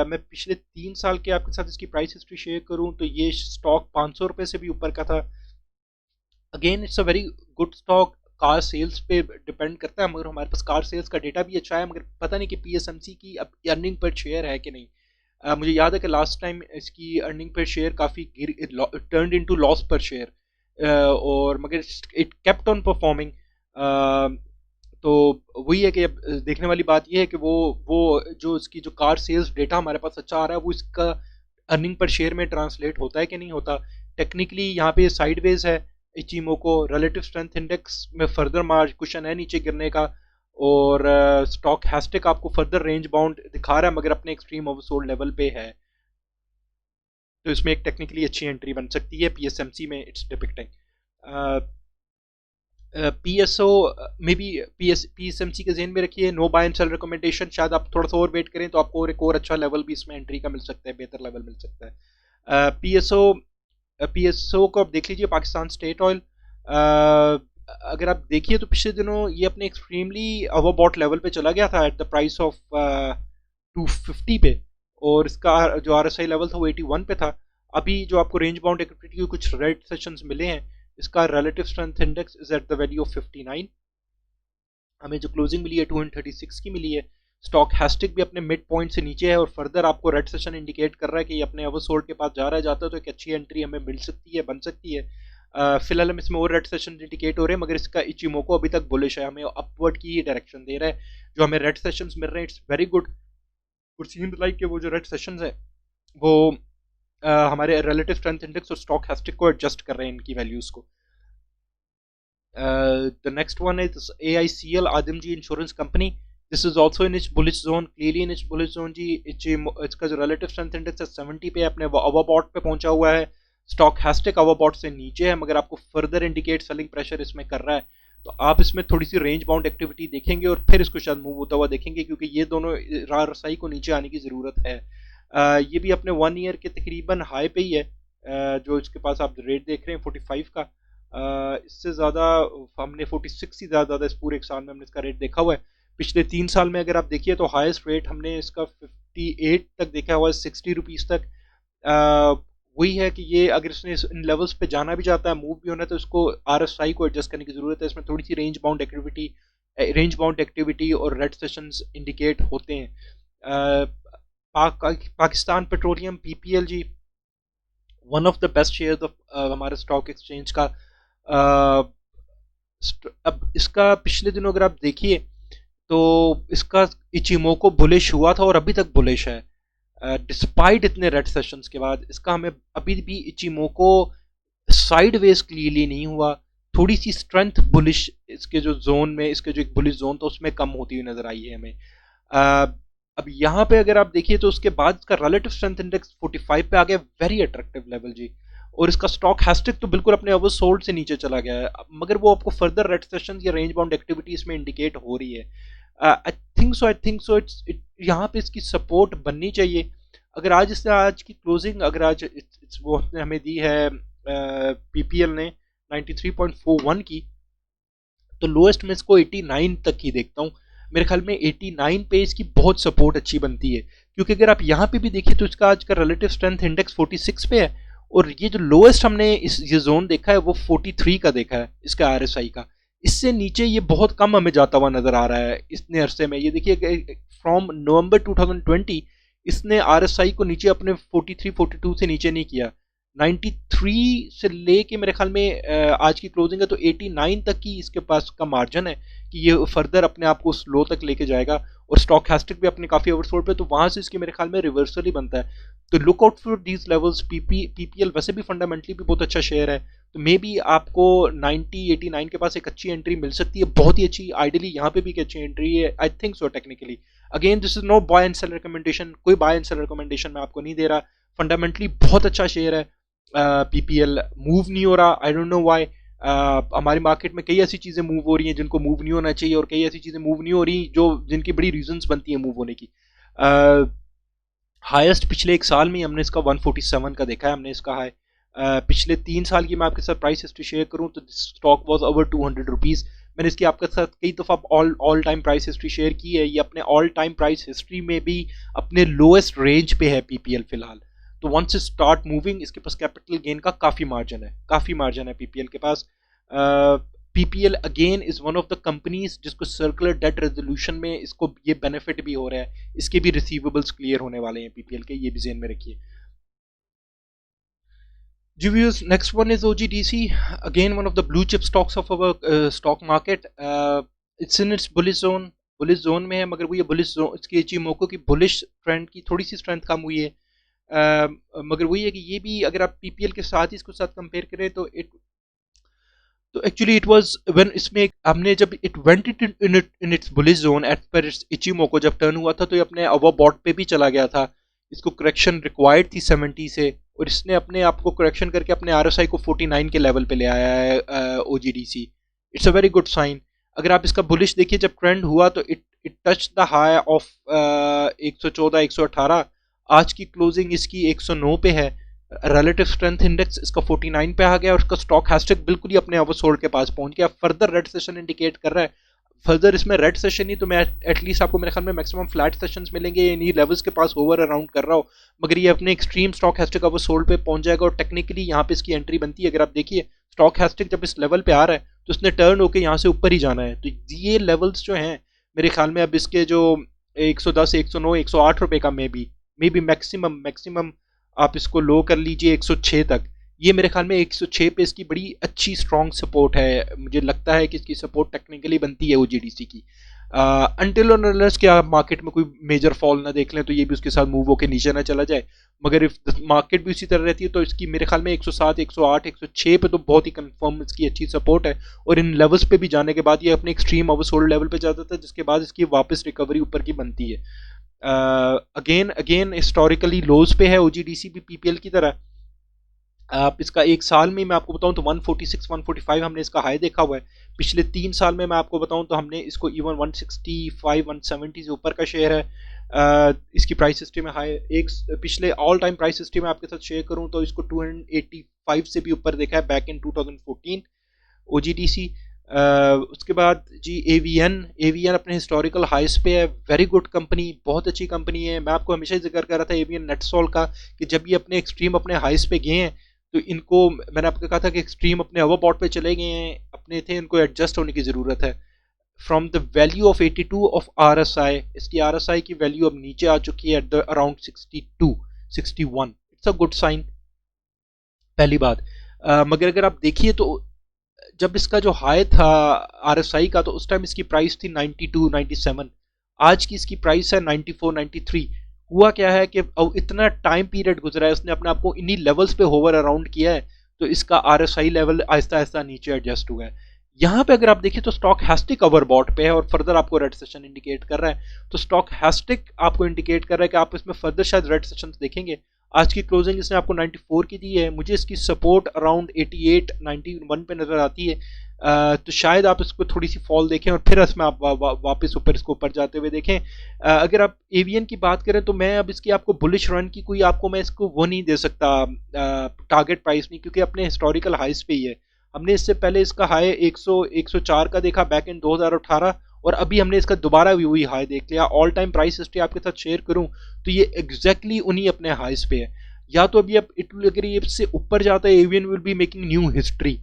मैं पिछले 3 साल के आपके साथ इसकी प्राइस हिस्ट्री शेयर करूं तो ये स्टॉक 500 रुपये से भी ऊपर का था। Again it's a very good stock, car sales पे डिपेंड करता है, मगर हमारे पास कार सेल्स का डेटा भी अच्छा है, मगर पता नहीं कि PSMC की अब अर्निंग पर शेयर है कि नहीं। मुझे याद है कि लास्ट टाइम इसकी अर्निंग पर शेयर काफ़ी टर्न्ड इनटू लॉस पर शेयर, और मगर इट केप्ट ऑन परफॉर्मिंग। तो वही है कि अब देखने वाली बात यह है कि वो जो इसकी जो कार सेल्स डेटा हमारे पास अच्छा आ रहा है वो इसका अर्निंग पर शेयर में ट्रांसलेट होता है कि नहीं होता। टेक्निकली यहाँ पे साइडवेज है इचिमोको, रिलेटिव स्ट्रेंथ इंडेक्स में फर्दर मार्ज क्वेश्चन है नीचे गिरने का, और स्टॉक हैस्टिक आपको फर्दर रेंज बाउंड दिखा रहा है मगर अपने एक्सट्रीम ओवरसोल्ड लेवल पे है। तो इसमें एक टेक्निकली अच्छी एंट्री बन सकती है PSMC में, इट्स डिपिक्टिंग। PSO में भी PSMC के जेन में रखिए, no buy and sell recommendation, शायद आप थोड़ा सा और वेट करें तो आपको एक और अच्छा लेवल भी इसमें एंट्री का मिल सकता है, बेहतर लेवल मिल सकता है। PSO को आप देख लीजिए, पाकिस्तान स्टेट ऑयल। अगर आप देखिए तो पिछले दिनों ये अपने एक्सट्रीमली ओवरबॉट लेवल पे चला गया था एट द प्राइस ऑफ 250 पे, और इसका जो RSI लेवल था वो 81 पे था। अभी जो आपको रेंज बाउंड एक्टिविटी के कुछ रेड सेशंस मिले हैं, इसका relative strength index is at the value of 59। हमें जो क्लोजिंग मिली है 236 की मिली है। स्टॉक हैस्टिक भी अपने मिड पॉइंट से नीचे है और फर्दर आपको रेड सेशन इंडिकेट कर रहा है कि ये अपने ओवरसोल्ड के पास जा रहा है, जाता है तो एक अच्छी एंट्री हमें मिल सकती है, बन सकती है। फिलहाल हम इसमें और रेड सेशन इंडिकेट हो रहे हैं, मगर इसका इचिमोको अभी तक बुलिश है, हमें अपवर्ड की ही डायरेक्शन दे रहा है। जो हमें रेड सेशन मिल रहे हैं it's very good, good seems like कि वो जो रेड सेशन है वो हमारे रिलेटिव स्ट्रेंथ इंडेक्स और स्टॉक हैस्टिक को एडजस्ट कर रहे हैं, इनकी वैल्यूज को। The next one is AICL, Adamji Insurance Company. This is also in its bullish zone, clearly in its bullish zone जी। इसका जो relative strength index है 70 पे, अपने ओवरबॉट पे पहुंचा हुआ है। स्टॉक हैस्टिक ओवरबॉट से नीचे है, मगर आपको फर्दर इंडिकेट सेलिंग प्रेशर इसमें कर रहा है, तो आप इसमें थोड़ी सी रेंज बाउंड एक्टिविटी देखेंगे और फिर इसको शायद मूव होता हुआ देखेंगे, क्योंकि ये दोनों RSI को नीचे आने की ज़रूरत है। ये भी अपने 1 ईयर के तकरीबन हाई पे ही है। जो इसके पास आप रेट देख रहे हैं 45 का, इससे ज़्यादा हमने 46 ही ज़्यादा इस पूरे एक साल में हमने इसका रेट देखा हुआ है। पिछले 3 साल में अगर आप देखिए तो हाईएस्ट रेट हमने इसका 58 तक देखा हुआ है, 60 रुपीज़ तक। वही है कि ये अगर इसने इन लेवल्स पे जाना भी चाहता है, मूव भी होना है, तो इसको RSI को एडजस्ट करने की ज़रूरत है। इसमें थोड़ी सी रेंज बाउंड एक्टिविटी और रेड सेशंस इंडिकेट होते हैं। पाकिस्तान पेट्रोलियम PPL जी, one of the best shares of हमारे स्टॉक एक्सचेंज का। अब इसका पिछले दिनों अगर आप देखिए तो इसका इचिमोको बुलिश हुआ था और अभी तक बुलिश है, डिस्पाइट इतने रेड सेशंस के बाद। इसका हमें अभी भी इचिमोको साइडवेज क्लियरली नहीं हुआ, थोड़ी सी स्ट्रेंथ बुलिश इसके जो जोन में, इसके जो एक बुलिश जोन था उसमें कम होती हुई नजर आई है हमें। अब यहाँ पे अगर आप देखिए तो उसके बाद इसका रिलेटिव स्ट्रेंथ इंडेक्स 45 पे आ गया, वेरी अट्रैक्टिव लेवल जी। और इसका स्टॉक हैस्टिक तो बिल्कुल अपने ओवरसोल्ड से नीचे चला गया है, मगर वो आपको फर्दर रेड सेशन या रेंज बाउंड एक्टिविटी इसमें इंडिकेट हो रही है। आई थिंक सो इट्स यहाँ पे इसकी सपोर्ट बननी चाहिए। अगर आज की क्लोजिंग अगर आज वो हमें दी है PPL ने 93.41 की, तो लोएस्ट में इसको 89 तक की देखता हूँ। मेरे ख्याल में 89 पे इसकी बहुत सपोर्ट अच्छी बनती है, क्योंकि अगर आप यहाँ पे भी देखिए तो इसका आज का रिलेटिव स्ट्रेंथ इंडेक्स 46 पे है, और ये जो लोएस्ट हमने ये जोन देखा है वो 43 का देखा है इसका RSI का। इससे नीचे ये बहुत कम हमें जाता हुआ नजर आ रहा है इतने अरसे में। ये देखिए फ्रॉम नवंबर 2020 इसने RSI को नीचे अपने 43-42 से नीचे नहीं किया। 93 से लेके मेरे ख्याल में आज की क्लोजिंग है तो 89 तक की इसके पास का मार्जिन है कि ये फर्दर अपने आप को उस लो तक लेके जाएगा, और स्टॉकहास्टिक भी अपने काफ़ी ओवरसोल्ड पे, तो वहाँ से इसके मेरे ख्याल में रिवर्सल ही बनता है। तो look out for these levels. PPL वैसे भी फंडामेंटली भी बहुत अच्छा शेयर है, तो मे बी आपको 90-89 के पास एक अच्छी एंट्री मिल सकती है, बहुत ही अच्छी। आइडियली यहाँ पे भी एक अच्छी एंट्री है, I think so technically. Again this is no buy and sell recommendation, कोई बाय एंड सेल रिकमेंडेशन मैं आपको नहीं दे रहा। फंडामेंटली बहुत अच्छा शेयर है। पीपीएल मूव नहीं हो रहा, आई डोंट नो व्हाई। हमारी मार्केट में कई ऐसी चीज़ें मूव हो रही हैं जिनको मूव नहीं होना चाहिए, और कई ऐसी चीज़ें मूव नहीं हो रही जो जिनकी बड़ी रीजंस बनती हैं मूव होने की। हाईएस्ट पिछले एक साल में हमने इसका 147 का देखा है, हमने इसका हाई। पिछले 3 साल की मैं आपके साथ प्राइस हिस्ट्री शेयर करूं तो स्टॉक वाज ओवर 200 रुपीज़। मैंने इसकी आपके साथ कई दफ़ा all time price history share की है। ये अपने ऑल टाइम प्राइस हिस्ट्री में भी अपने लोएस्ट रेंज पे है पीपीएल फिलहाल। तो वंस इट स्टार्ट मूविंग, इसके पास कैपिटल गेन का काफ़ी मार्जिन है पीपीएल के पास। PPL again is one of the companies जिसको सर्कुलर डेट रेजोल्यूशन में इसको ये बेनिफिट भी हो रहा है, इसके भी रिसीवेबल्स क्लियर होने वाले हैं पीपीएल के, ये भी ज़हन में रखिए जी viewers. Next one is OGDC, again one of the blue chip stocks of our stock market. Its in its bullish zone में है, मगर वो ये बुलिश जोन, इसकी इचिमोको की बुलिश ट्रेंड की थोड़ी सी स्ट्रेंथ कम हुई है। मगर वही है कि ये भी अगर आप पीपीएल के साथ ही इसको साथ कंपेयर करें तो एक्चुअली इट वाज व्हेन इसमें हमने जब it went in its bullish zone at पर इट्स इचिमोको जब टर्न हुआ था, तो ये अपने ओवर बॉट पे भी चला गया था। इसको करेक्शन रिक्वायर्ड थी 70 से, और इसने अपने आप को करेक्शन करके अपने आरएसआई को 49 के लेवल पे ले आया है OGDC. It's a very good sign. अगर आप इसका बुलिश देखिए, जब ट्रेंड हुआ तो it touch the high of 114 118। आज की क्लोजिंग इसकी 109 पे है। रिलेटिव स्ट्रेंथ इंडेक्स इसका 49 पे आ गया, और उसका स्टॉक हैस्टिक बिल्कुल ही अपने ओवरसोल्ड के पास पहुंच गया। फर्दर रेड सेशन इंडिकेट कर रहा है। फर्दर इसमें रेड सेशन ही तो मैं एटलीस्ट आपको मेरे ख्याल में मैक्सिमम फ्लैट सेशंस मिलेंगे, इन्हीं लेवल्स के पास ओवर अराउंड कर रहा हो, मगर ये अपने एक्सट्रीम स्टॉक हैस्टिक ओवरसोल्ड पे पहुंच जाएगा, और टेक्निकली यहाँ पे इसकी एंट्री बनती है। अगर आप देखिए स्टॉक हैस्टिक जब इस लेवल पे आ रहा है तो इसने टर्न होकर यहाँ से ऊपर ही जाना है। तो ये लेवल्स जो हैं मेरे ख्याल में अब इसके जो 110 109 108 रुपए का मे बी मैक्सिमम आप इसको लो कर लीजिए 106 तक। ये मेरे ख्याल में 106 पे इसकी बड़ी अच्छी स्ट्रॉन्ग सपोर्ट है। मुझे लगता है कि इसकी सपोर्ट टेक्निकली बनती है ओजीडीसी की। अनटिल और अनलेस कि आप मार्केट में कोई मेजर फॉल ना देख लें तो ये भी उसके साथ मूव होकर नीचे ना चला जाए। मगर इफ मार्केट भी उसी तरह रहती है तो इसकी मेरे ख्याल में 107 108 106 पे तो बहुत ही कंफर्म इसकी अच्छी सपोर्ट है, और इन लेवल्स पे भी जाने के बाद ये अपने एक्सट्रीम ओवरसोल्ड लेवल पे जाता था, जिसके बाद इसकी वापस रिकवरी ऊपर की बनती है। अगेन हिस्टोरिकली लोज पे है ओजीडीसी भी पीपीएल की तरह। आप इसका एक साल में मैं आपको बताऊं तो 146 145 हमने इसका हाई देखा हुआ है। पिछले 3 साल में मैं आपको बताऊं तो हमने इसको इवन 165 170 से ऊपर का शेयर है। इसकी प्राइस हिस्ट्री में हाई एक पिछले ऑल टाइम प्राइस हिस्ट्री में आपके साथ शेयर करूं तो इसको 285 से भी ऊपर देखा है बैक इन 2014 ओजीडीसी। उसके बाद जी एवीएन अपने हिस्टोरिकल हाइस पे है। वेरी गुड कंपनी, बहुत अच्छी कंपनी है। मैं आपको हमेशा ही जिक्र कर रहा था एवीएन नेटसोल का कि जब ये अपने एक्सट्रीम अपने हाइस पे गए हैं तो इनको मैंने आपको कहा था कि एक्सट्रीम अपने ओवरबॉट पे चले गए हैं अपने थे, इनको एडजस्ट होने की ज़रूरत है। From the value of 82 of RSI, इसकी आरएसआई की वैल्यू अब नीचे आ चुकी है at the around 62 61। It's a good sign, पहली बात। मगर अगर आप देखिए तो जब इसका जो हाई था आरएसआई का तो उस टाइम इसकी प्राइस थी 92 97। आज की इसकी प्राइस है 94 93। हुआ क्या है कि अब इतना टाइम पीरियड गुजरा है, उसने अपने आप को इन्हीं लेवल्स पे होवर अराउंड किया है, तो इसका आरएसआई लेवल आहिस्ता आहिस्ता नीचे एडजस्ट हुआ है। यहाँ पे अगर आप देखिए तो स्टॉक हैस्टिक ओवरबॉट पे है और फर्दर आपको रेड सेशन इंडिकेट कर रहा है। तो स्टॉक हैस्टिक आपको इंडिकेट कर रहा है कि आप इसमें फर्दर शायद रेड सेशन देखेंगे। आज की क्लोजिंग इसने आपको 94 की दी है, मुझे इसकी सपोर्ट अराउंड 88 91 पे नजर आती है। तो शायद आप इसको थोड़ी सी फॉल देखें और फिर इसमें आप वापस ऊपर इसको ऊपर जाते हुए देखें। अगर आप एवीएन की बात करें तो मैं अब इसकी आपको बुलिश रन की कोई आपको मैं इसको वो नहीं दे सकता टारगेट प्राइस नहीं, क्योंकि अपने हिस्टोरिकल हाइस पे ही है। हमने इससे पहले इसका हाई 104 का देखा बैक इन 2018, और अभी हमने इसका दोबारा भी वही हाई देख लिया। ऑल टाइम प्राइस हिस्ट्री आपके साथ शेयर करूं तो ये एग्जैक्टली उन्हीं अपने हाइस पे है। या तो अभी अब इट विल अगर ये इससे ऊपर जाता है AVN will be making new history.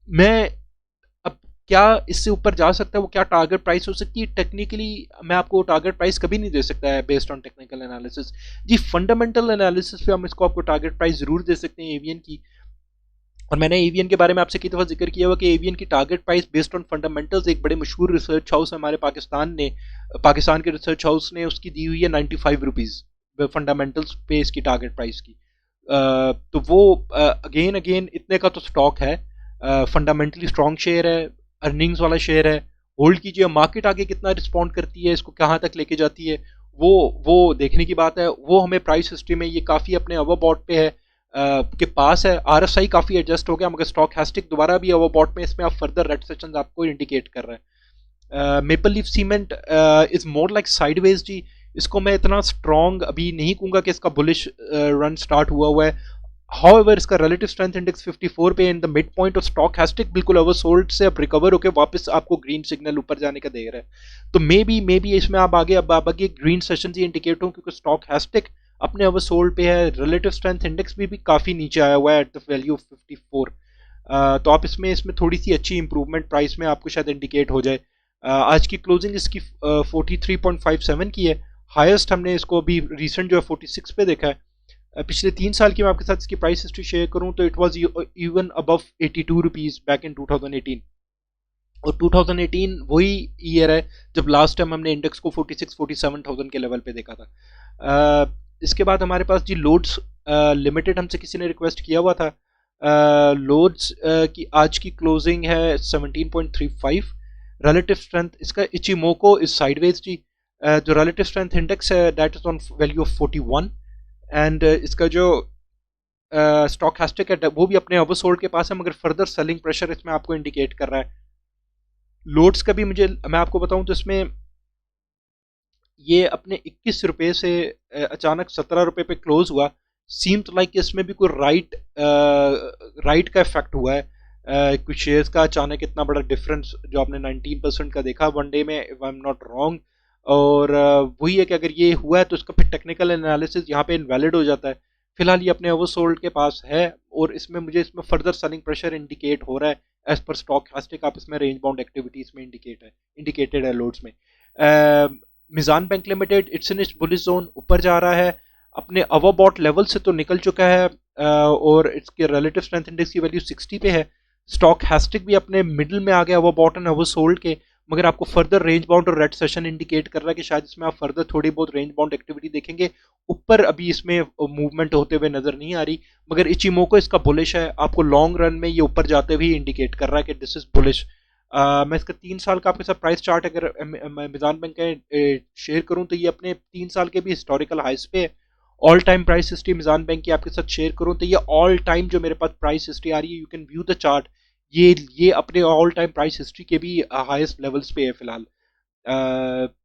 मैं अब क्या इससे ऊपर जा सकता है, वो क्या टारगेट प्राइस हो सकती है? टेक्निकली मैं आपको टारगेट प्राइस कभी नहीं दे सकता है बेस्ड ऑन टेक्निकल एनालिसिस। जी फंडामेंटल एनालिसिस पे हम इसको आपको टारगेट प्राइस जरूर दे सकते हैं एवीएन की। और मैंने एवीएन के बारे में आपसे कई दफ़ा जिक्र किया हुआ कि एवीएन की target price based on fundamentals, एक बड़े मशहूर रिसर्च हाउस हमारे पाकिस्तान के रिसर्च हाउस ने उसकी दी हुई है 95 रुपीज़ फंडामेंटल्स पे इसकी टारगेट प्राइस की। तो वो अगेन अगेन इतने का तो स्टॉक है, फंडामेंटली स्ट्रॉन्ग शेयर है, अर्निंग्स वाला शेयर है। होल्ड कीजिए, मार्केट आगे कितना रिस्पॉन्ड करती है, इसको कहाँ तक लेके जाती है, वो देखने की बात है। वो हमें प्राइस हिस्ट्री में ये काफ़ी अपने ओवरबॉट पे है के पास है। आरएसआई काफ़ी एडजस्ट हो गया, मगर स्टॉक हैस्टिक दोबारा भी ओवरबॉट में, इसमें आप फर्दर रेड सेशन आपको इंडिकेट कर रहा है। Maple leaf cement is more like sideways जी। इसको मैं इतना स्ट्रॉन्ग अभी नहीं कहूँगा कि इसका बुलिश रन स्टार्ट हुआ है। हाउएवर इसका रिलेटिव स्ट्रेंथ इंडेक्स 54 पे in the mid point of stochastic बिल्कुल ओवरसोल्ड से अब रिकवर होकर वापस आपको ग्रीन सिग्नल ऊपर जाने का दे रहा है। तो मे बी इसमें आप आगे ग्रीन सेशन ही इंडिकेट हो, क्योंकि स्टॉक हैस्टिक अपने ओवरसोल्ड पे है। रिलेटिव स्ट्रेंथ इंडेक्स भी काफ़ी नीचे आया हुआ है एट द वैल्यू ऑफ 54। तो आप इसमें थोड़ी सी अच्छी इंप्रूवमेंट प्राइस में आपको शायद इंडिकेट हो जाए। आज की क्लोजिंग इसकी 43.57 की है। हाईएस्ट हमने इसको अभी रिसेंट जो है 46 पे देखा है। पिछले 3 साल की मैं आपके साथ इसकी प्राइस हिस्ट्री शेयर करूं तो it was even above 82 rupees back in 2018। और 2018 वही ईयर है जब लास्ट टाइम हमने इंडेक्स को 46-47,000 के लेवल पे देखा था। इसके बाद हमारे पास जी लोड्स लिमिटेड हमसे किसी ने रिक्वेस्ट किया हुआ था। लोड्स की आज की क्लोजिंग है 17.35। रिलेटिव स्ट्रेंथ इसका इचिमोको इज साइडवेज जी। जो रिलेटिव स्ट्रेंथ इंडेक्स है that is on value of 41। And इसका जो स्टॉक हैस्टिक है वो भी अपने ओवरसोल्ड के पास है, मगर फर्दर सेलिंग प्रेशर इसमें आपको इंडिकेट कर रहा है। लोड्स का भी मैं आपको बताऊं तो इसमें ये अपने 21 रुपये से अचानक 17 रुपये पे क्लोज हुआ। सीम्स लाइक इसमें भी कोई राइट का इफेक्ट हुआ है। कुछ शेयर्स का अचानक इतना बड़ा डिफरेंस जो आपने 19% का देखा वन डे में, if I am not wrong. और वही है कि अगर ये हुआ है तो इसका फिर टेक्निकल एनालिसिस यहाँ पे इनवैलिड हो जाता है। फिलहाल ये अपने ओवरसोल्ड के पास है और इसमें फर्दर सेलिंग प्रेशर इंडिकेट हो रहा है एज पर स्टॉक हैस्टिक। आप इसमें रेंज बाउंड एक्टिविटीज में इंडिकेटेड है लोड्स में। Meezan bank limited its in its bullish zone, ऊपर जा रहा है, अपने ओवरबॉट लेवल से तो निकल चुका है और इसके रिलेटिव स्ट्रेंथ इंडेक्स की वैल्यू 60 पे है। स्टॉक हैस्टिक भी अपने मिडिल में आ गया ओवरबॉट एंड ओवरसोल्ड के, मगर आपको फर्दर रेंज बाउंड और रेड सेशन इंडिकेट कर रहा है कि शायद इसमें आप फर्दर थोड़ी बहुत रेंज बाउंड एक्टिविटी देखेंगे। ऊपर अभी इसमें मूवमेंट होते हुए नजर नहीं आ रही, मगर इचिमोको इसका बुलिश है। आपको लॉन्ग रन में ये ऊपर जाते हुए इंडिकेट कर रहा है कि दिस इज बुलिश। मैं इसका 3 साल का आपके साथ प्राइस चार्ट अगर मिजान बैंक का शेयर करूं तो ये अपने 3 साल के भी हिस्टोरिकल हाइस पे है। All time price history Meezan bank की आपके साथ शेयर करूं तो ये ऑल टाइम जो मेरे पास प्राइस हिस्ट्री आ रही है, you can view the chart, ये अपने ऑल टाइम प्राइस हिस्ट्री के भी हाईएस्ट लेवल्स पे है फिलहाल।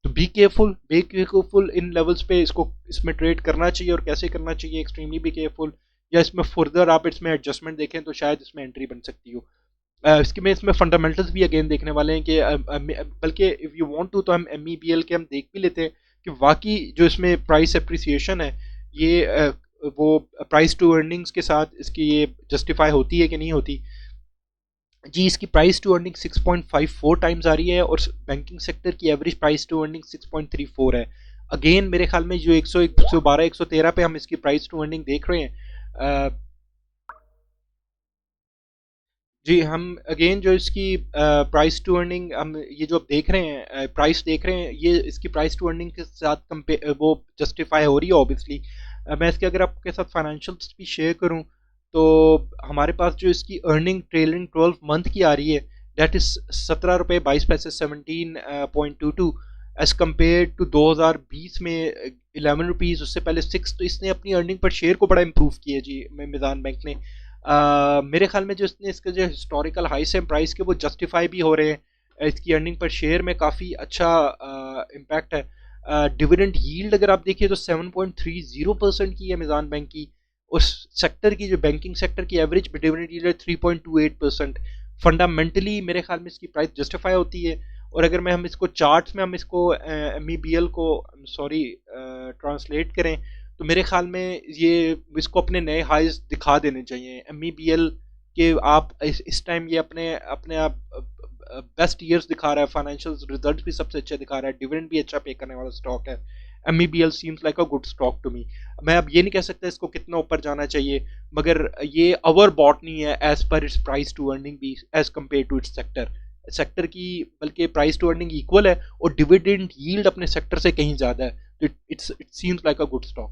तो बी केयरफुल इन लेवल्स पे इसमें ट्रेड करना चाहिए और कैसे करना चाहिए, एक्सट्रीमली बी केयरफुल, या इसमें फर्दर आप इसमें एडजस्टमेंट देखें तो शायद इसमें एंट्री बन सकती हो। इसमें फंडामेंटल्स भी अगेन देखने वाले हैं कि बल्कि इफ़ यू वांट टू तो हम MEBL के हम देख भी लेते हैं कि वाकई जो इसमें प्राइस अप्रिसिएशन है ये वो प्राइस टू अर्निंग्स के साथ इसकी ये जस्टिफाई होती है कि नहीं होती। जी इसकी प्राइस टू अर्निंग 6.54 टाइम्स आ रही है और बैंकिंग सेक्टर की एवरेज प्राइस टू अर्निंग 6.34 है। अगेन मेरे ख्याल में जो 112 113 पे हम इसकी प्राइस टू अर्निंग देख रहे हैं। जी हम अगेन जो इसकी प्राइस टू अर्निंग हम ये जो आप देख रहे हैं प्राइस देख रहे हैं, ये इसकी प्राइस टू अर्निंग के साथ वो जस्टिफाई हो रही है ऑब्वियसली। मैं इसके अगर आपके साथ फाइनेंशियल्स भी शेयर करूं तो हमारे पास जो इसकी अर्निंग ट्रेलिंग 12 मंथ की आ रही है दैट इज 17 रुपये 22 पैसे 17.22 एज कम्पेयर टू 2020 में 11 रुपीज़, उससे पहले 6। तो इसने अपनी अर्निंग पर शेयर को बड़ा इम्प्रूव किया जी मिजान बैंक ने। मेरे ख्याल में जो इसने इसके जो हिस्टोरिकल हाई से प्राइस के वो जस्टिफाई भी हो रहे हैं। इसकी अर्निंग पर शेयर में काफ़ी अच्छा इम्पैक्ट है। डिविडेंड यील्ड अगर आप देखिए तो 7.30% की है मिजान बैंक की। उस सेक्टर की जो बैंकिंग सेक्टर की एवरेज डिविडेंड यील्ड है 3.28%। फंडामेंटली मेरे ख्याल में इसकी प्राइस जस्टिफाई होती है। और अगर हम इसको चार्ट्स में हम इसको MEBL को सॉरी ट्रांसलेट करें तो मेरे ख्याल में ये इसको अपने नए हाइज दिखा देने चाहिए MEBL के। आप इस टाइम ये अपने आप बेस्ट ईयर्स दिखा रहा है, फाइनेंशियल रिजल्ट भी सबसे अच्छे दिखा रहा है, डिविडेंड भी अच्छा पे करने वाला स्टॉक है। MEBL seems like a good stock to me. मैं अब ये नहीं कह सकता इसको कितना ऊपर जाना चाहिए, मगर ये ओवर बॉट नहीं है as per its price to earning भी as compare to its sector की, बल्कि प्राइस टू अर्निंग इक्वल है और डिविडेंड यील्ड अपने सेक्टर से कहीं ज़्यादा है, तो it seems like a good stock.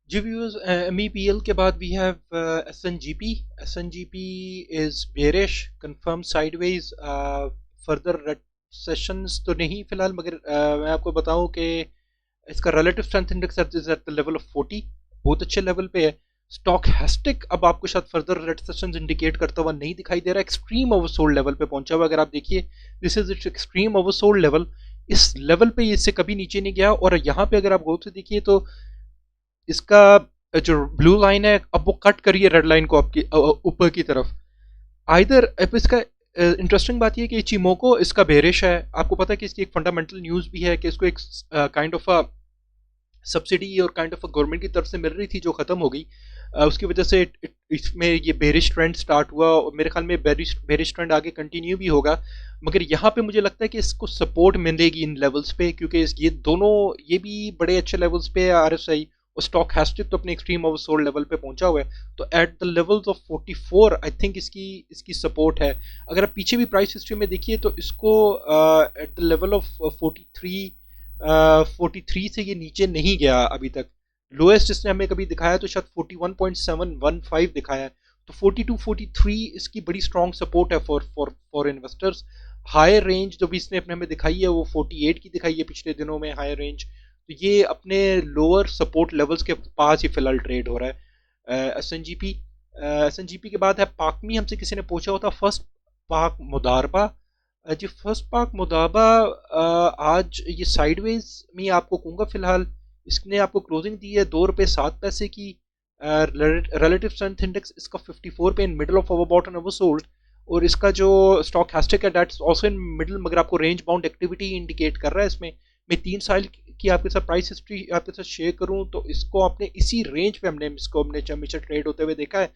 जी व्यूअर्स, MEPL के बाद we have SNGP। SNGP is bearish, confirm sideways, further red sessions तो नहीं फिलहाल, मगर मैं आपको बताऊं कि इसका relative strength index is at the level of 40, बहुत अच्छे लेवल पे है। स्टॉक हैस्टिक अब आपको शायद फर्दर रेड सेशंस इंडिकेट करता हुआ नहीं दिखाई दे रहा, एक्सट्रीम ओवरसोल्ड लेवल पे पहुंचा हुआ। अगर आप देखिए, this is it's extreme oversold level, इस लेवल पे इससे कभी नीचे नहीं गया। और यहाँ पे अगर आप गौर से देखिए तो इसका जो ब्लू लाइन है अब वो कट करिए रेड लाइन को आपकी ऊपर की तरफ। आइदर अब इसका इंटरेस्टिंग बात ये कि चिमोको इसका बेरिश है। आपको पता है कि इसकी एक फंडामेंटल न्यूज़ भी है कि इसको एक काइंड ऑफ अ सब्सिडी और काइंड ऑफ गवर्नमेंट की तरफ से मिल रही थी जो ख़त्म हो गई। उसकी वजह से इसमें ये बेरिश ट्रेंड स्टार्ट हुआ और मेरे ख्याल में बेरिश ट्रेंड आगे कंटिन्यू भी होगा। मगर यहाँ पे मुझे लगता है कि इसको सपोर्ट मिलेगी इन लेवल्स पे, क्योंकि ये दोनों ये भी बड़े अच्छे लेवल्स पे है। RSI और स्टॉक हैस्टिक तो अपने एक्सट्रीम ओवरसोल्ड लेवल पे पहुंचा हुआ है, तो at the levels of 44 I think इसकी सपोर्ट है। अगर आप पीछे भी प्राइस हिस्ट्री में देखिए तो इसको एट द लेवल ऑफ 43 से ये नीचे नहीं गया अभी तक। लोएस्ट इसने हमें कभी दिखाया तो शायद 41.715 दिखाया है, तो 42-43 इसकी बड़ी स्ट्रॉन्ग सपोर्ट है फॉर इन्वेस्टर्स। हाई रेंज जो भी इसने अपने हमें दिखाई है वो 48 की दिखाई है पिछले दिनों में हाई रेंज, तो ये अपने लोअर सपोर्ट लेवल्स के पास ही फिलहाल ट्रेड हो रहा है। एसएनजीपी के बाद है पाकमी। हमसे किसी ने पूछा होता फर्स्ट पाक मुदारबा। जी फर्स्ट पाक मुदारबा आज ये साइडवेज में आपको कहूँगा फिलहाल। इसने आपको क्लोजिंग दी है ₹2.07 की। रिलेटिव स्ट्रेंथ इंडेक्स इसका 54 पे in middle of overbought and oversold, और इसका जो स्टॉक हैस्टिक है दैट्स आल्सो इन मिडल, मगर आपको रेंज बाउंड एक्टिविटी इंडिकेट कर रहा है इसमें। मैं 3 साल की आपके साथ प्राइस हिस्ट्री आपके साथ शेयर करूं तो इसको आपने इसी रेंज पे हमने हमेशा ट्रेड होते हुए देखा है।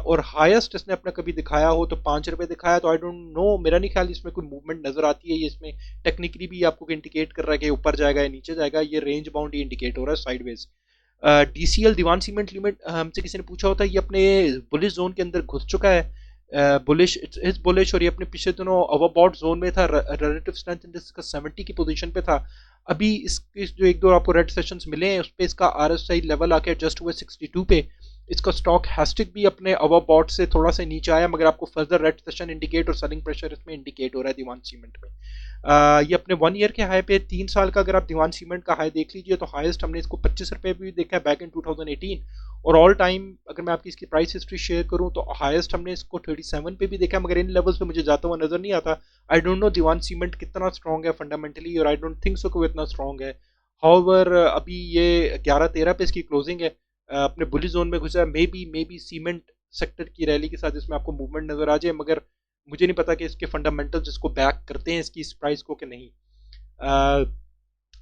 और हाईएस्ट इसने अपना कभी दिखाया हो तो ₹5 दिखाया, तो आई डोंट नो, मेरा नहीं ख्याल इसमें कोई मूवमेंट नजर आती है। ये इसमें टेक्निकली भी आपको इंडिकेट कर रहा है कि ऊपर जाएगा या नीचे जाएगा, ये रेंज बाउंड ही इंडिकेट हो रहा है साइडवेज। DCL दीवान सीमेंट लिमिट, हमसे किसी ने पूछा होता है, ये अपने बुलिश जोन के अंदर घुस चुका है। बुलिश इज बुलिश, और ये अपने पिछले दिनों ओवरबॉट जोन में था। रिलेटिव स्ट्रेंथ इंडेक्स का 70 की पोजीशन पे था। अभी इसके जो एक दो आपको रेड सेशंस मिले हैं उस पे इसका RSI लेवल आके एडजस्ट हुआ 62 पे। इसका स्टॉक हैस्टिक भी अपने ओवरबॉट से थोड़ा सा नीचे आया, मगर आपको फर्दर रेड सेशन इंडिकेट और सेलिंग प्रेशर इसमें इंडिकेट हो रहा है दीवान सीमेंट में। ये अपने 1 ईयर के हाई पे, 3 साल का अगर आप दीवान सीमेंट का हाई देख लीजिए तो हाईएस्ट हमने इसको ₹25 भी देखा है बैक इन 2018, और ऑल टाइम अगर मैं आपकी इसकी प्राइस हिस्ट्री शेयर करूं तो हाईएस्ट हमने इसको 37 पे भी देखा है, मगर इन लेवल्स पे मुझे जाता हुआ नजर नहीं आता। I don't know Dewan cement कितना स्ट्रॉन्ग है फंडामेंटली, और आई डोंट थिंक सो कि वो इतना स्ट्रॉन्ग है। हाउएवर अभी ये 11-13 पे इसकी क्लोजिंग है, अपने बुलिश जोन में घुसा है। मे बी सीमेंट सेक्टर की रैली के साथ इसमें आपको मूवमेंट नजर आ जाए, मगर मुझे नहीं पता कि इसके फंडामेंटल्स इसको बैक करते हैं इसकी इस प्राइस को कि नहीं।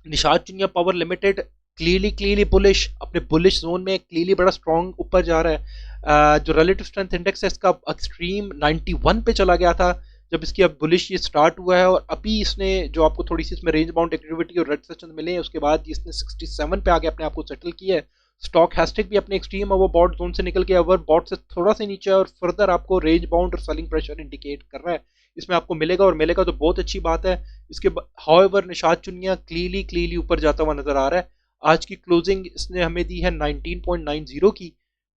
निशात चिनिया पावर लिमिटेड क्लियरली बुलिश, अपने बुलिश जोन में क्लियरली बड़ा स्ट्रॉन्ग ऊपर जा रहा है। जो रिलेटिव स्ट्रेंथ इंडेक्स है इसका एक्सट्रीम 91 पे चला गया था जब इसकी अब बुलिश ये स्टार्ट हुआ है, और अभी इसने जो आपको थोड़ी सी इसमें रेंज बाउंड एक्टिविटी और रेड सेशन मिले हैं उसके बाद इसने 67 पे आगे अपने आप को सेटल किया है। स्टॉक हैस्टिक भी अपने एक्सट्रीम ओवरबॉट जोन से निकल के ओवरबॉट से थोड़ा सा नीचे और फर्दर आपको रेंज बाउंड और सेलिंग प्रेशर इंडिकेट कर रहा है। इसमें आपको मिलेगा, और मिलेगा तो बहुत अच्छी बात है। इसके हाउएवर निशात चुनिया क्लियरली ऊपर जाता हुआ नजर आ रहा है। आज की क्लोजिंग इसने हमें दी है 19.90 की।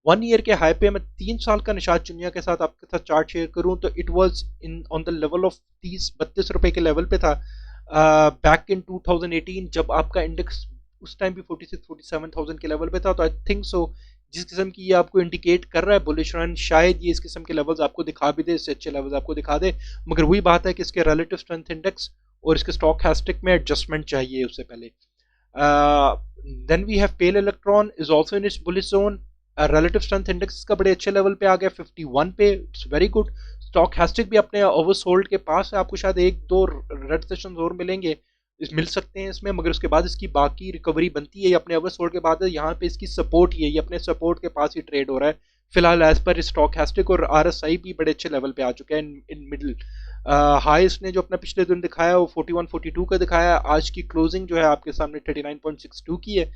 1 ईयर के हाई पे मैं 3 साल का निशात चुनिया के साथ आपके साथ चार्ट शेयर करूं तो it was in on the level of 32 के लेवल पे था बैक इन 2018, जब आपका इंडेक्स उस टाइम भी 46-47,000 के लेवल पे था। तो आई थिंक सो जिस किस्म की ये आपको इंडिकेट कर रहा है बुलिश रन, शायद ये इस किस्म के लेवल्स आपको दिखा भी दे, इससे अच्छे लेवल्स आपको दिखा दे। मगर वही बात है कि इसके रिलेटिव स्ट्रेंथ इंडेक्स और इसके स्टॉक हैस्टिक में एडजस्टमेंट चाहिए उससे पहले। Then we have PEL electron is also in its bullish zone. Relative strength index का बड़े अच्छे लेवल पे आ गया 51 पे, इट्स वेरी गुड। स्टॉक हैस्टिक भी अपने ओवरसोल्ड के पास है, आपको शायद 1-2 रेड सेशन और मिलेंगे मिल सकते हैं इसमें, मगर उसके बाद इसकी बाकी रिकवरी बनती है। ये अपने ओवरसोल्ड के बाद यहाँ पे इसकी सपोर्ट ही है, ये अपने सपोर्ट के पास ही ट्रेड हो रहा है फिलहाल एज पर स्टॉकैस्टिक और RSI भी बड़े अच्छे लेवल पे आ चुके हैं इन मिडिल। हाई इसने जो अपना पिछले दिन दिखाया वो 41-42 का दिखाया, आज की क्लोजिंग जो है आपके सामने 39.62 की है।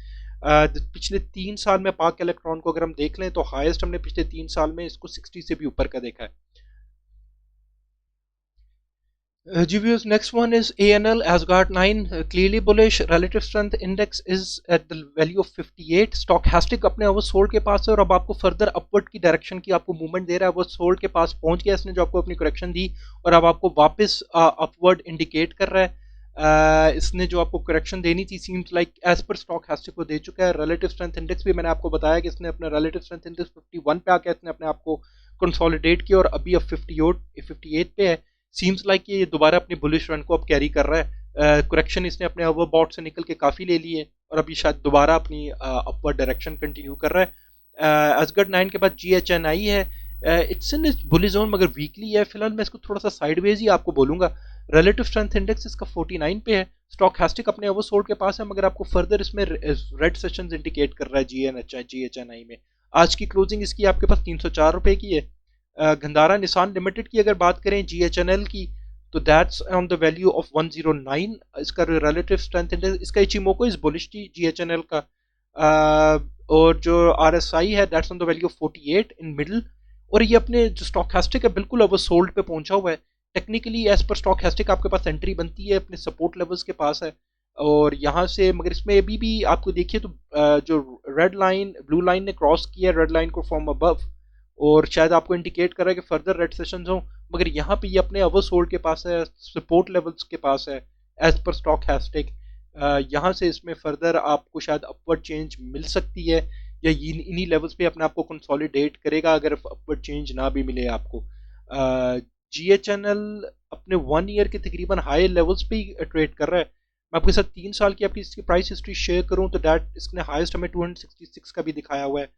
पिछले 3 साल में पाक इलेक्ट्रॉन को अगर हम देख लें तो हाईएस्ट हमने पिछले 3 साल में इसको 60 से भी ऊपर का देखा है। GVO's next one is ANL Asgard 9, clearly bullish. Relative strength index is at the value of 58. Stochastic अपने ओवरसोल्ड के पास है और अब आपको फर्दर अपवर्ड की डायरेक्शन की आपको मूवमेंट दे रहा है। ओवरसोल्ड के पास पहुंच गया इसने जो आपको अपनी करेक्शन दी और अब आपको वापस अपवर्ड इंडिकेट कर रहा है। इसने जो आपको करेक्शन देनी थी सीम्स लाइक एज पर स्टॉकहास्टिक को दे चुका है। रिलेटिव स्ट्रेंथ इंडेक्स भी मैंने आपको बताया कि इसने अपना रिलेटिव स्ट्रेंथ इंडेक्स 51 पे आके इसने अपने आप को कंसोलिडेट किया और अभी अब 58 पे है। सीम्स लाइक ये दोबारा अपनी बुलिश रन को अब कैरी कर रहा है। करेक्शन इसने अपने ओवरबॉट से निकल के काफ़ी ले ली है और अभी शायद दोबारा अपनी अपवर्ड डायरेक्शन कंटिन्यू कर रहा है। असगढ़ 9 के बाद GHNI है। इट्स इन बुली जोन मगर वीकली है। फिलहाल मैं इसको थोड़ा सा साइडवेज ही आपको बोलूंगा। रिलेटिव स्ट्रेंथ इंडेक्स इसका 49 पे है। स्टॉकहास्टिक अपने ओवरसोल्ड के पास है मगर आपको फर्दर इसमें रेड सेशंस इंडिकेट कर रहा है GHNI में। आज की क्लोजिंग इसकी आपके पास 304 रुपए की है। गंधारा निसान लिमिटेड की अगर बात करें GHNL की तो that's on the value of 109। इसका रिलेटिव स्ट्रेंथ इंडेक्स इसका इचिमोको इज बुलिश थी GHNL का। और जो RSI है that's on the value of 48 in middle. और ये अपने जो स्टॉकहास्टिक है बिल्कुल ओवरसोल्ड पे पहुंचा हुआ है। टेक्निकली एज पर स्टॉकहास्टिक आपके पास एंट्री बनती है, अपने सपोर्ट लेवल्स के पास है और यहाँ से मगर इसमें अभी भी आपको देखिए तो जो रेड लाइन ब्लू लाइन ने क्रॉस किया रेड लाइन को फ्रॉम अबव और शायद आपको इंडिकेट कर रहा है कि फर्दर रेड सेशंस हो मगर यहाँ पे ये अपने ओवरसोल्ड के पास है, सपोर्ट लेवल्स के पास है एज पर स्टॉकहास्टिक। यहाँ से इसमें फर्दर आपको शायद अपवर्ड चेंज मिल सकती है या इन्हीं लेवल्स पे अपने आप को कंसोलिडेट करेगा अगर अपवर्ड चेंज ना भी मिले आपको। GHNL अपने 1 ईयर के तकरीबन हाई लेवल्स पे ही ट्रेड कर रहा है। मैं आपके साथ 3 साल की आपकी इसकी प्राइस हिस्ट्री शेयर करूं तो दैट इसने हाईएस्ट हमें 266 का भी दिखाया हुआ है।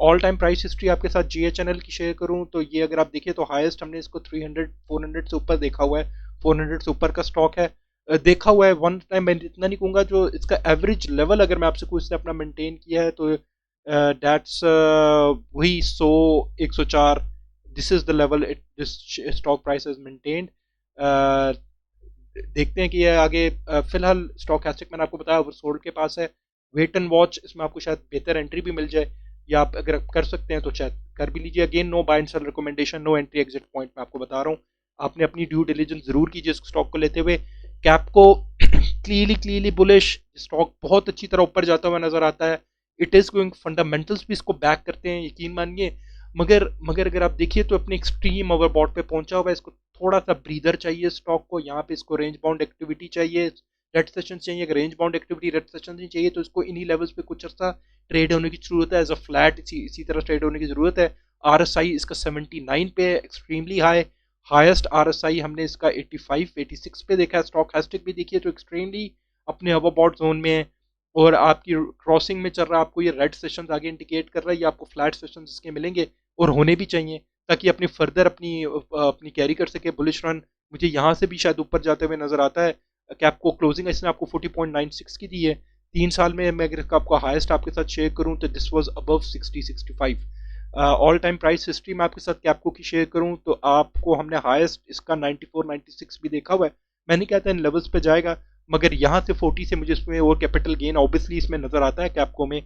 ऑल टाइम प्राइस हिस्ट्री आपके साथ GHNL की शेयर करूं तो ये अगर आप देखिए तो हाईएस्ट हमने इसको 300-400 से ऊपर देखा हुआ है। 400 से ऊपर का स्टॉक है। देखा हुआ है वन टाइम। मैं इतना नहीं कहूँगा, जो इसका एवरेज लेवल अगर मैं आपसे कुछ इसने अपना मेंटेन किया है तो दैट्स वही 100-104। This is the level it this stock price is maintained. देखते हैं कि ये आगे फिलहाल स्टॉकहास्टिक मैंने आपको बताया ओवरसोल्ड के पास है। वेट एंड वॉच इसमें आपको शायद बेहतर एंट्री भी मिल जाए या आप अगर कर सकते हैं तो शायद कर भी लीजिए। Again no buy and sell recommendation, no entry exit point मैं आपको बता रहा हूँ। आपने अपनी ड्यू डिलीजेंस जरूर कीजिए इस स्टॉक को लेते हुए। कैप को क्लियरली बुलिश, स्टॉक बहुत अच्छी तरह ऊपर जाता हुआ नजर आता है। इट इज गोइंग, फंडामेंटल्स भी इसको बैक करते हैं यकीन मानिए। मगर अगर आप देखिए तो अपने एक्सट्रीम ओवरबॉट पे पहुंचा हुआ है। इसको थोड़ा सा ब्रीदर चाहिए स्टॉक को। यहाँ पे इसको रेंज बाउंड एक्टिविटी चाहिए, रेड सेशन चाहिए। अगर range bound activity red session नहीं चाहिए तो इसको इन्हीं लेवल्स पे कुछ अर्सा ट्रेड होने की जरूरत है। एज अ फ्लैट इसी तरह ट्रेड होने की जरूरत है। RSI इसका 79 पे है, एक्सट्रीमली हाई। हाईएस्ट RSI हमने इसका 85-86 पे देखा है। स्टॉकहास्टिक भी देखिए तो एक्सट्रीमली अपने ओवरबॉट जोन में है और आपकी क्रॉसिंग में चल रहा है। आपको ये रेड सेशन आगे इंडिकेट कर रहा है, ये आपको फ्लैट सेशन इसके मिलेंगे और होने भी चाहिए ताकि अपनी फर्दर अपनी कैरी कर सके बुलिश रन। मुझे यहाँ से भी शायद ऊपर जाते हुए नजर आता है। कैप को क्लोजिंग इसने आपको 40.96 की दी है। 3 साल में मैं अगर आपको हाईएस्ट आपके साथ शेयर करूँ तो this was above 60-65। All time price history में आपके साथ कैपको की शेयर करूँ तो आपको हमने हाईएस्ट इसका 94-96 भी देखा हुआ है। मैं नहीं कहता इन लेवल्स पे जाएगा मगर यहाँ से 40 से मुझे इसमें और कैपिटल गेन ऑब्वियसली इसमें नजर आता है कैपको में।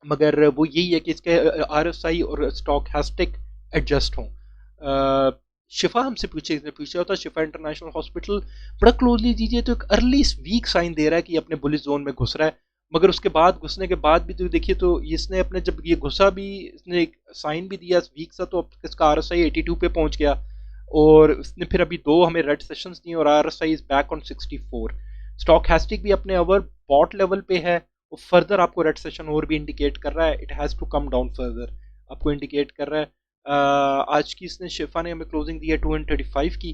मगर वो यही है कि इसके RSI और स्टॉकहास्टिक एडजस्ट हों। शिफा हमसे पूछा होता है शिफा इंटरनेशनल हॉस्पिटल बड़ा क्लोजली दीजिए तो एक अर्ली वीक साइन दे रहा है कि अपने बुलिश जोन में घुस रहा है। मगर उसके बाद घुसने के बाद भी तो देखिए तो इसने अपने जब ये घुसा भी इसने एक साइन भी दिया वीक सा तो इसका RSI 82 पे पहुंच गया और इसने फिर अभी 2 हमें रेड सेशंस दिए और RSI इज बैक ऑन 64। स्टॉकहास्टिक भी अपने ओवर बॉट लेवल पे है। वो फर्दर आपको रेड सेशन और भी इंडिकेट कर रहा है। It has to come down further, आपको इंडिकेट कर रहा है। आज की इसने शिफा ने हमें क्लोजिंग दी है 235 की।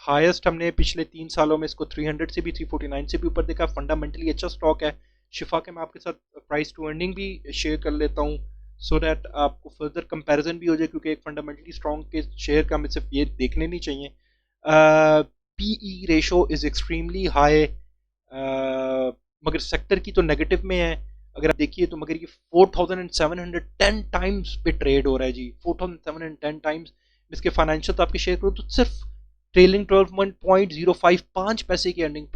हाईएस्ट हमने पिछले 3 सालों में इसको 300 से भी 349 से भी ऊपर देखा। फंडामेंटली अच्छा स्टॉक है शिफा के। मैं आपके साथ प्राइस टू अर्निंग भी शेयर कर लेता हूँ सो दैट आपको फर्दर कंपैरिजन भी हो जाए क्योंकि एक फंडामेंटली स्ट्रॉन्ग के शेयर का हमें सिर्फ ये देखने नहीं चाहिए। PE ratio is extremely high मगर सेक्टर की तो नेगेटिव में है। अगर आप देखिए तो, मगर ये 4710 टाइम्स पे ट्रेड हो रहा है जी, 4710 टाइम्स। इसके फाइनेंशियल तो आपके शेयर करो तो सिर्फ ट्रेलिंग 12 मंथ 0.055 पैसे की अर्निंग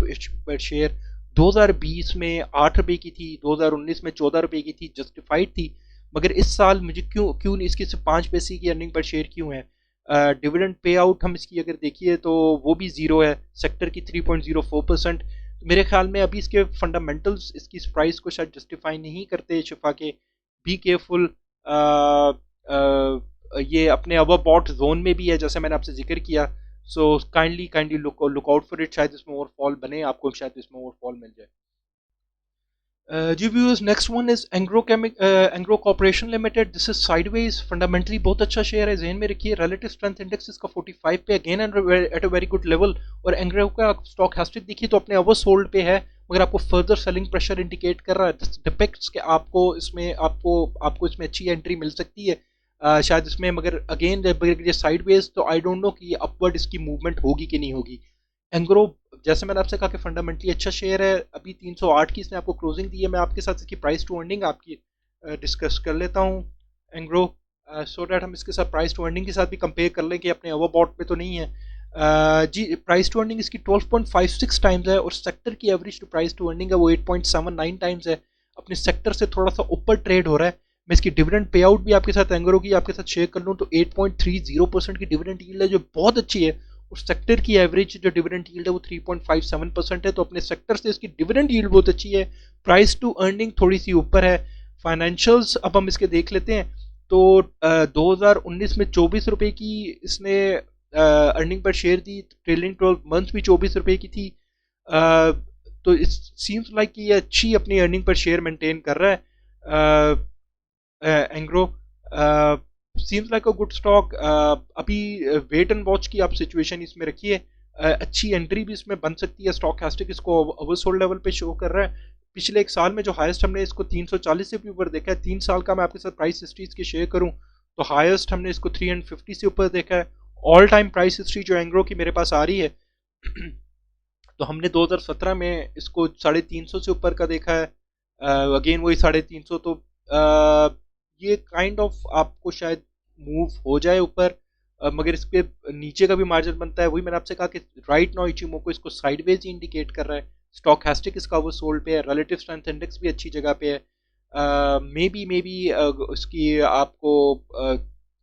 पर शेयर 2020 में 8 रुपए की थी, 2019 में 14 रुपए की थी, जस्टिफाइड थी। मगर इस साल मुझे क्यों क्यों नहीं इसकी सिर्फ 5 पैसे की अर्निंग पर शेयर क्यों है? डिविडेंड पे आउट हम इसकी अगर देखिए तो वो भी ज़ीरो है, सेक्टर की 3.04%। तो मेरे ख्याल में अभी इसके फंडामेंटल्स इसकी इस प्राइस को शायद जस्टिफाई नहीं करते शिफा के। बी केयरफुल, ये अपने अवर बॉट जोन में भी है जैसे मैंने आपसे जिक्र किया। So kindly look out for it, शायद इसमें और फॉल बने, आपको शायद इसमें और फॉल मिल जाए। जी viewers, next one is Engro corporation limited. This is sideways, fundamentally बहुत अच्छा शेयर है, जहन में रखिए। रिलेटिव स्ट्रेंथ इंडेक्स इसका 45 पे, again at a very good level. और एंग्रो का स्टॉक हैस्टिक देखिए तो अपने ओवर सोल्ड पे है, मगर आपको फर्दर सेलिंग प्रेशर इंडिकेट कर रहा है। डिपेक्ट्स कि आपको इसमें अच्छी एंट्री मिल सकती है शायद इसमें, मगर अगेन ये साइडवेज तो आई डोंट नो कि ये अपवर्ड इसकी मूवमेंट होगी कि नहीं होगी। एंग्रो, जैसे मैंने आपसे कहा कि फंडामेंटली अच्छा शेयर है, अभी 308 की इसने आपको क्लोजिंग दी है। मैं आपके साथ इसकी प्राइस टू अर्निंग आपकी डिस्कस कर लेता हूँ एंग्रो, सो डैट हम इसके साथ प्राइस टू अर्निंग के साथ भी कंपेयर कर लें कि अपने ओवरबॉट पे तो नहीं है। जी, प्राइस टू अर्निंग इसकी 12.56 टाइम्स है, और सेक्टर की average to price to earning है वो 8.79 टाइम्स है। अपने सेक्टर से थोड़ा सा ऊपर ट्रेड हो रहा है। मैं इसकी डिविडेंड पे आउट भी आपके साथ एंग्रो की आपके साथ शेयर कर लूँ तो 8.30% की डिविडेंड यील्ड है, जो बहुत अच्छी है। और सेक्टर की एवरेज जो डिविडेंड यील्ड है वो 3.57% है, तो अपने सेक्टर से इसकी डिविडेंड यील्ड बहुत अच्छी है। प्राइस टू अर्निंग थोड़ी सी ऊपर है। फाइनेंशियल्स अब हम इसके देख लेते हैं तो 2019 में 24 रुपए की इसने अर्निंग पर शेयर दी, ट्रेलिंग 12 मंथ्स भी 24 रुपए की थी। तो इट सीम्स लाइक कि ये अच्छी अपनी अर्निंग पर शेयर मेंटेन कर रहा है Engro. Seems like a good stock. अभी वेट एंड वॉच की आप सिचुएशन इसमें रखिए, अच्छी एंट्री भी इसमें बन सकती है। स्टॉक हैस्टिक इसको ओवरसोल्ड लेवल पे शो कर रहा है। पिछले एक साल में जो हाईएस्ट हमने इसको 340 से भी ऊपर देखा है, 3 साल का मैं आपके साथ प्राइस हिस्ट्री इसकी शेयर करूं तो हाईएस्ट हमने इसको 350 से ऊपर देखा है। ऑल टाइम प्राइस हिस्ट्री जो एंग्रो की मेरे पास आ रही है तो हमने 2017 में इसको 350 से ऊपर का देखा है, अगेन वही 350। तो ये काइंड ऑफ आपको शायद मूव हो जाए ऊपर, मगर इसके नीचे का भी मार्जिन बनता है। वही मैंने आपसे कहा कि राइट नाउ इचिमोको इसको साइडवेज ही इंडिकेट कर रहा है। स्टॉक हैस्टिक इसका वो सोल्ड पे है, रिलेटिव स्ट्रेंथ इंडेक्स भी अच्छी जगह पे है। मे बी इसकी आपको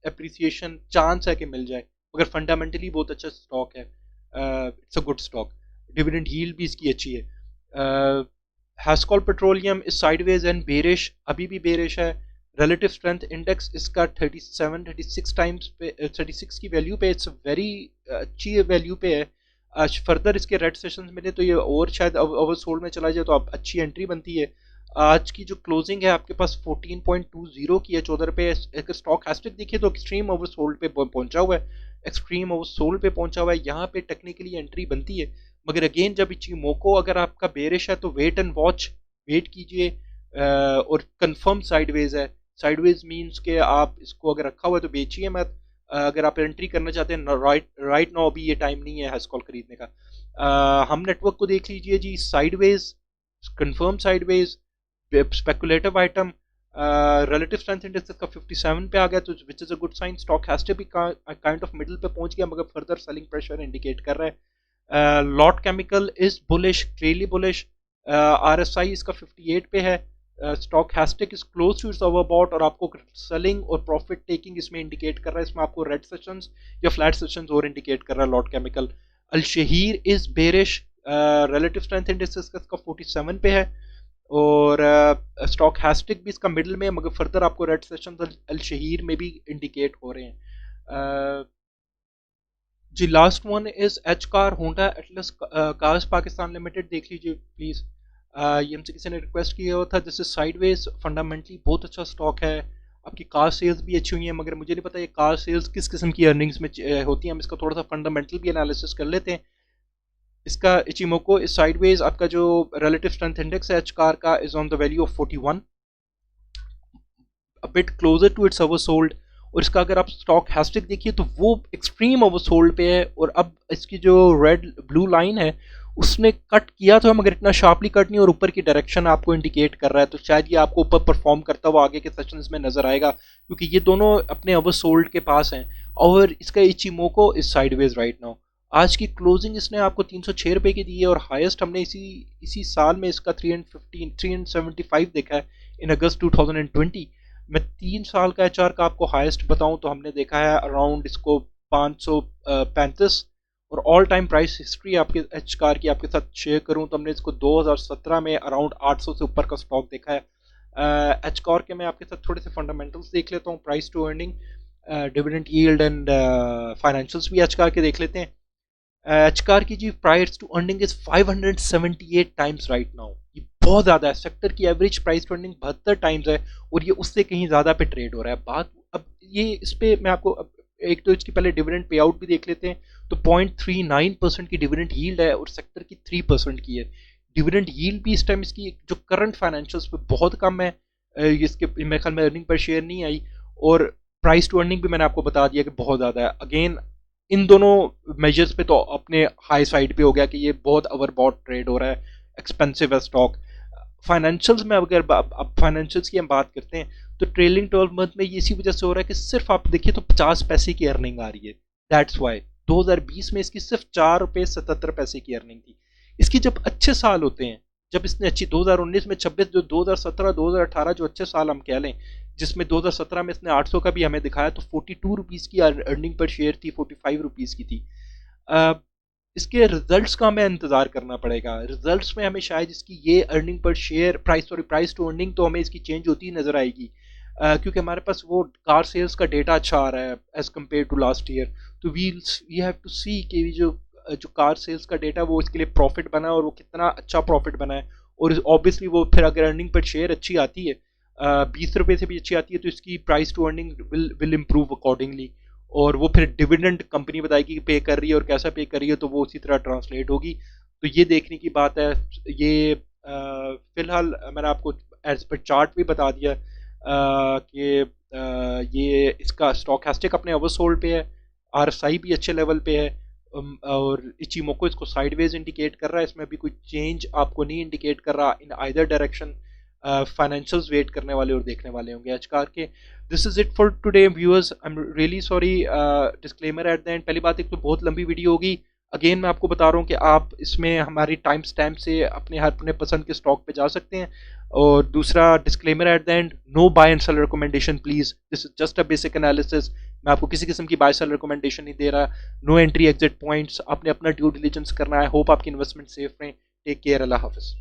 अप्रिसिएशन चांस है कि मिल जाए, मगर फंडामेंटली बहुत अच्छा स्टॉक है। It's a good stock, dividend yield भी इसकी अच्छी है। Hascol petroleum is sideways and bearish, अभी भी बेरिश है। रिलेटिव स्ट्रेंथ इंडेक्स इसका 36 टाइम्स पे, 36 की वैल्यू पे, इट्स वेरी अच्छी वैल्यू पे है। फर्दर इसके रेड सेशंस मिले तो ये और शायद ओवर सोल्ड में चला जाए तो आप अच्छी एंट्री बनती है। आज की जो क्लोजिंग है आपके पास 14.20 की है, 14 रुपये। अगर स्टॉक हैस्टिक देखिए तो एक्सट्रीम ओवर सोल्ड पे पहुंचा हुआ है, एक्सट्रीम ओवर सोल्ड पे पहुंचा हुआ है, यहाँ पे टेक्निकली एंट्री बनती है। मगर अगेन जब इचिमोको अगर आपका बेरिश है तो वेट एंड वॉच, वेट कीजिए। और कंफर्म साइडवेज है। साइडवेज मीन्स के आप इसको अगर रखा हुआ है तो बेचिए मत। अगर आप एंट्री करना चाहते हैं राइट नाउ अभी ये टाइम नहीं है हैस्कॉल खरीदने का। हम नेटवर्क को देख लीजिए जी, sideways, confirm sideways, speculative item. Relative strength index का 57 पे आ गया तो which is a good sign. Stock हैस्टिक भी काइंड ऑफ मिडिल पे पहुंच गया, मगर फर्दर सेलिंग प्रेशर इंडिकेट कर रहा है। Lotte chemical is bullish, clearly bullish. RSI इसका 58 पे है। Stock stochastic is close to its overbought, और आपको सेलिंग और प्रॉफिट टेकिंग इसमें इंडिकेट कर रहा है। इसमें आपको रेड सेशंस या फ्लैट सेशंस और इंडिकेट कर रहा है Lotte chemical. Al Shaheer is bearish, relative strength index इसका 47 पे है, और स्टॉक हैस्टिक भी इसका मिडिल में है, मगर फर्दर आपको रेड सेशंस अल शहीर में भी इंडिकेट हो रहे हैं। जी last one is H car Honda Atlas cars Pakistan limited, देख लीजिए प्लीज। ये हमसे किसी ने रिक्वेस्ट किया हुआ था। दिस इज साइडवेज, फंडामेंटली बहुत अच्छा स्टॉक है। आपकी कार सेल्स भी अच्छी हुई हैं, मगर मुझे नहीं पता ये कार सेल्स किस किस्म की अर्निंग्स में होती हैं। हम इसका थोड़ा सा फंडामेंटल भी एनालिसिस कर लेते हैं। इसका इचिमोको इज साइडवेज, आपका जो रिलेटिव स्ट्रेंथ इंडेक्स है एच कार का is on the value of 41, a bit closer to its oversold. और इसका अगर आप स्टॉक हैस्टिक देखिए तो वो एक्सट्रीम ओवरसोल्ड पे है, और अब इसकी जो रेड ब्लू लाइन है उसने कट किया तो मगर इतना शार्पली कट नहीं, और ऊपर की डायरेक्शन आपको इंडिकेट कर रहा है, तो शायद ये आपको ऊपर परफॉर्म करता हुआ आगे के सेशंस में नजर आएगा, क्योंकि ये दोनों अपने ओवर सोल्ड के पास हैं। और इसका Ichimoku is sideways right now. आज की क्लोजिंग इसने आपको 306 रुपए की दी है, और हाईएस्ट हमने इसी इसी साल में इसका 315 375 देखा है इन अगस्त 2020। मैं 3 साल का एचआर का आपको हाईएस्ट बताऊं तो हमने देखा है अराउंड इसको 535। और ऑल टाइम प्राइस हिस्ट्री आपके एच कार की आपके साथ शेयर करूं तो हमने इसको 2017 में अराउंड 800 से ऊपर का स्टॉक देखा है। एच कार के मैं आपके साथ थोड़े से फंडामेंटल्स देख लेता हूं, price to earning, dividend yield and financials भी एच कार के देख लेते हैं। एच कार की जी price to earning is 578 times right now. ये बहुत ज़्यादा है, सेक्टर की average price to earning 72 times है, और ये उससे कहीं ज़्यादा पे ट्रेड हो रहा है। बात अब ये इस पे मैं आपको एक तो इसकी पहले डिविडेंड पे आउट भी देख लेते हैं, तो 0.39% की डिविडेंड यील्ड है और सेक्टर की 3% की है। डिविडेंड यील्ड भी इस टाइम इसकी जो करंट फाइनेंशियल्स पे बहुत कम है, इसके मेरे ख्याल में अर्निंग पर शेयर नहीं आई, और प्राइस टू अर्निंग भी मैंने आपको बता दिया कि बहुत ज़्यादा है। अगेन इन दोनों मेजर्स पे तो अपने हाई साइड पे हो गया कि ये बहुत ओवरबॉट ट्रेड हो रहा है, एक्सपेंसिव है स्टॉक। फाइनेंशियल्स में अगर अब फाइनेंशियल्स की हम बात करते हैं तो ट्रेलिंग 12 मंथ में ये इसी वजह से हो रहा है कि सिर्फ आप देखिए तो 50 पैसे की अर्निंग आ रही है। दैट्स वाई 2020 में इसकी सिर्फ 4 रुपये 77 पैसे की अर्निंग थी। इसकी जब अच्छे साल होते हैं, जब इसने अच्छी 2019 में 26, जो 2017 2018 जो अच्छे साल हम कह लें, जिसमें 2017 में इसने 800 का भी हमें दिखाया, तो 42 रुपीज़ की अर्निंग पर शेयर थी, 45 रुपीज़ की थी। इसके रिजल्ट्स का हमें इंतज़ार करना पड़ेगा। रिजल्ट्स में हमें शायद इसकी ये earning per share price to earning तो हमें इसकी चेंज होती ही नज़र आएगी, क्योंकि हमारे पास वो कार सेल्स का डेटा अच्छा आ रहा है as compare to last year. तो वी हैव टू सी कि जो जो कार सेल्स का डेटा वो इसके लिए प्रॉफिट बना है, और वो कितना अच्छा प्रॉफिट बना है। और ऑब्वियसली वो फिर अगर अर्निंग पर शेयर अच्छी आती है, 20 रुपये से भी अच्छी आती है, तो इसकी price to earning will improve accordingly. और वो फिर डिविडेंड कंपनी बताएगी कि पे कर रही है और कैसा पे कर रही है, तो वो उसी तरह ट्रांसलेट होगी। तो ये देखने की बात है। ये फिलहाल मैंने आपको एज पर चार्ट भी बता दिया कि ये इसका स्टॉकेस्टिक अपने ओवरसोल्ड पे है, आरएसआई भी अच्छे लेवल पे है, और इचिमोको इसको साइडवेज इंडिकेट कर रहा है। इसमें अभी कोई चेंज आपको नहीं इंडिकेट कर रहा in either direction. Financials wait करने वाले और देखने वाले होंगे आज कार के। This is it for today viewers, I am really sorry, disclaimer at the end. पहली बात, एक तो बहुत लंबी वीडियो होगी। अगेन मैं आपको बता रहा हूँ कि आप इसमें हमारी टाइम स्टैम्प से अपने पसंद के स्टॉक पे जा सकते हैं। और दूसरा disclaimer at the end, no buy and sell recommendation please, this is just a basic analysis. मैं आपको किसी किस्म की बाय सेल रिकमेंडेशन नहीं दे रहा। नो एंट्री एग्जिट पॉइंट्स, आपने अपना ड्यू डिलीजेंस करना है। होप आपकी इन्वेस्टमेंट सेफ रहें। टेक केयर, अल्लाह हाफिज़।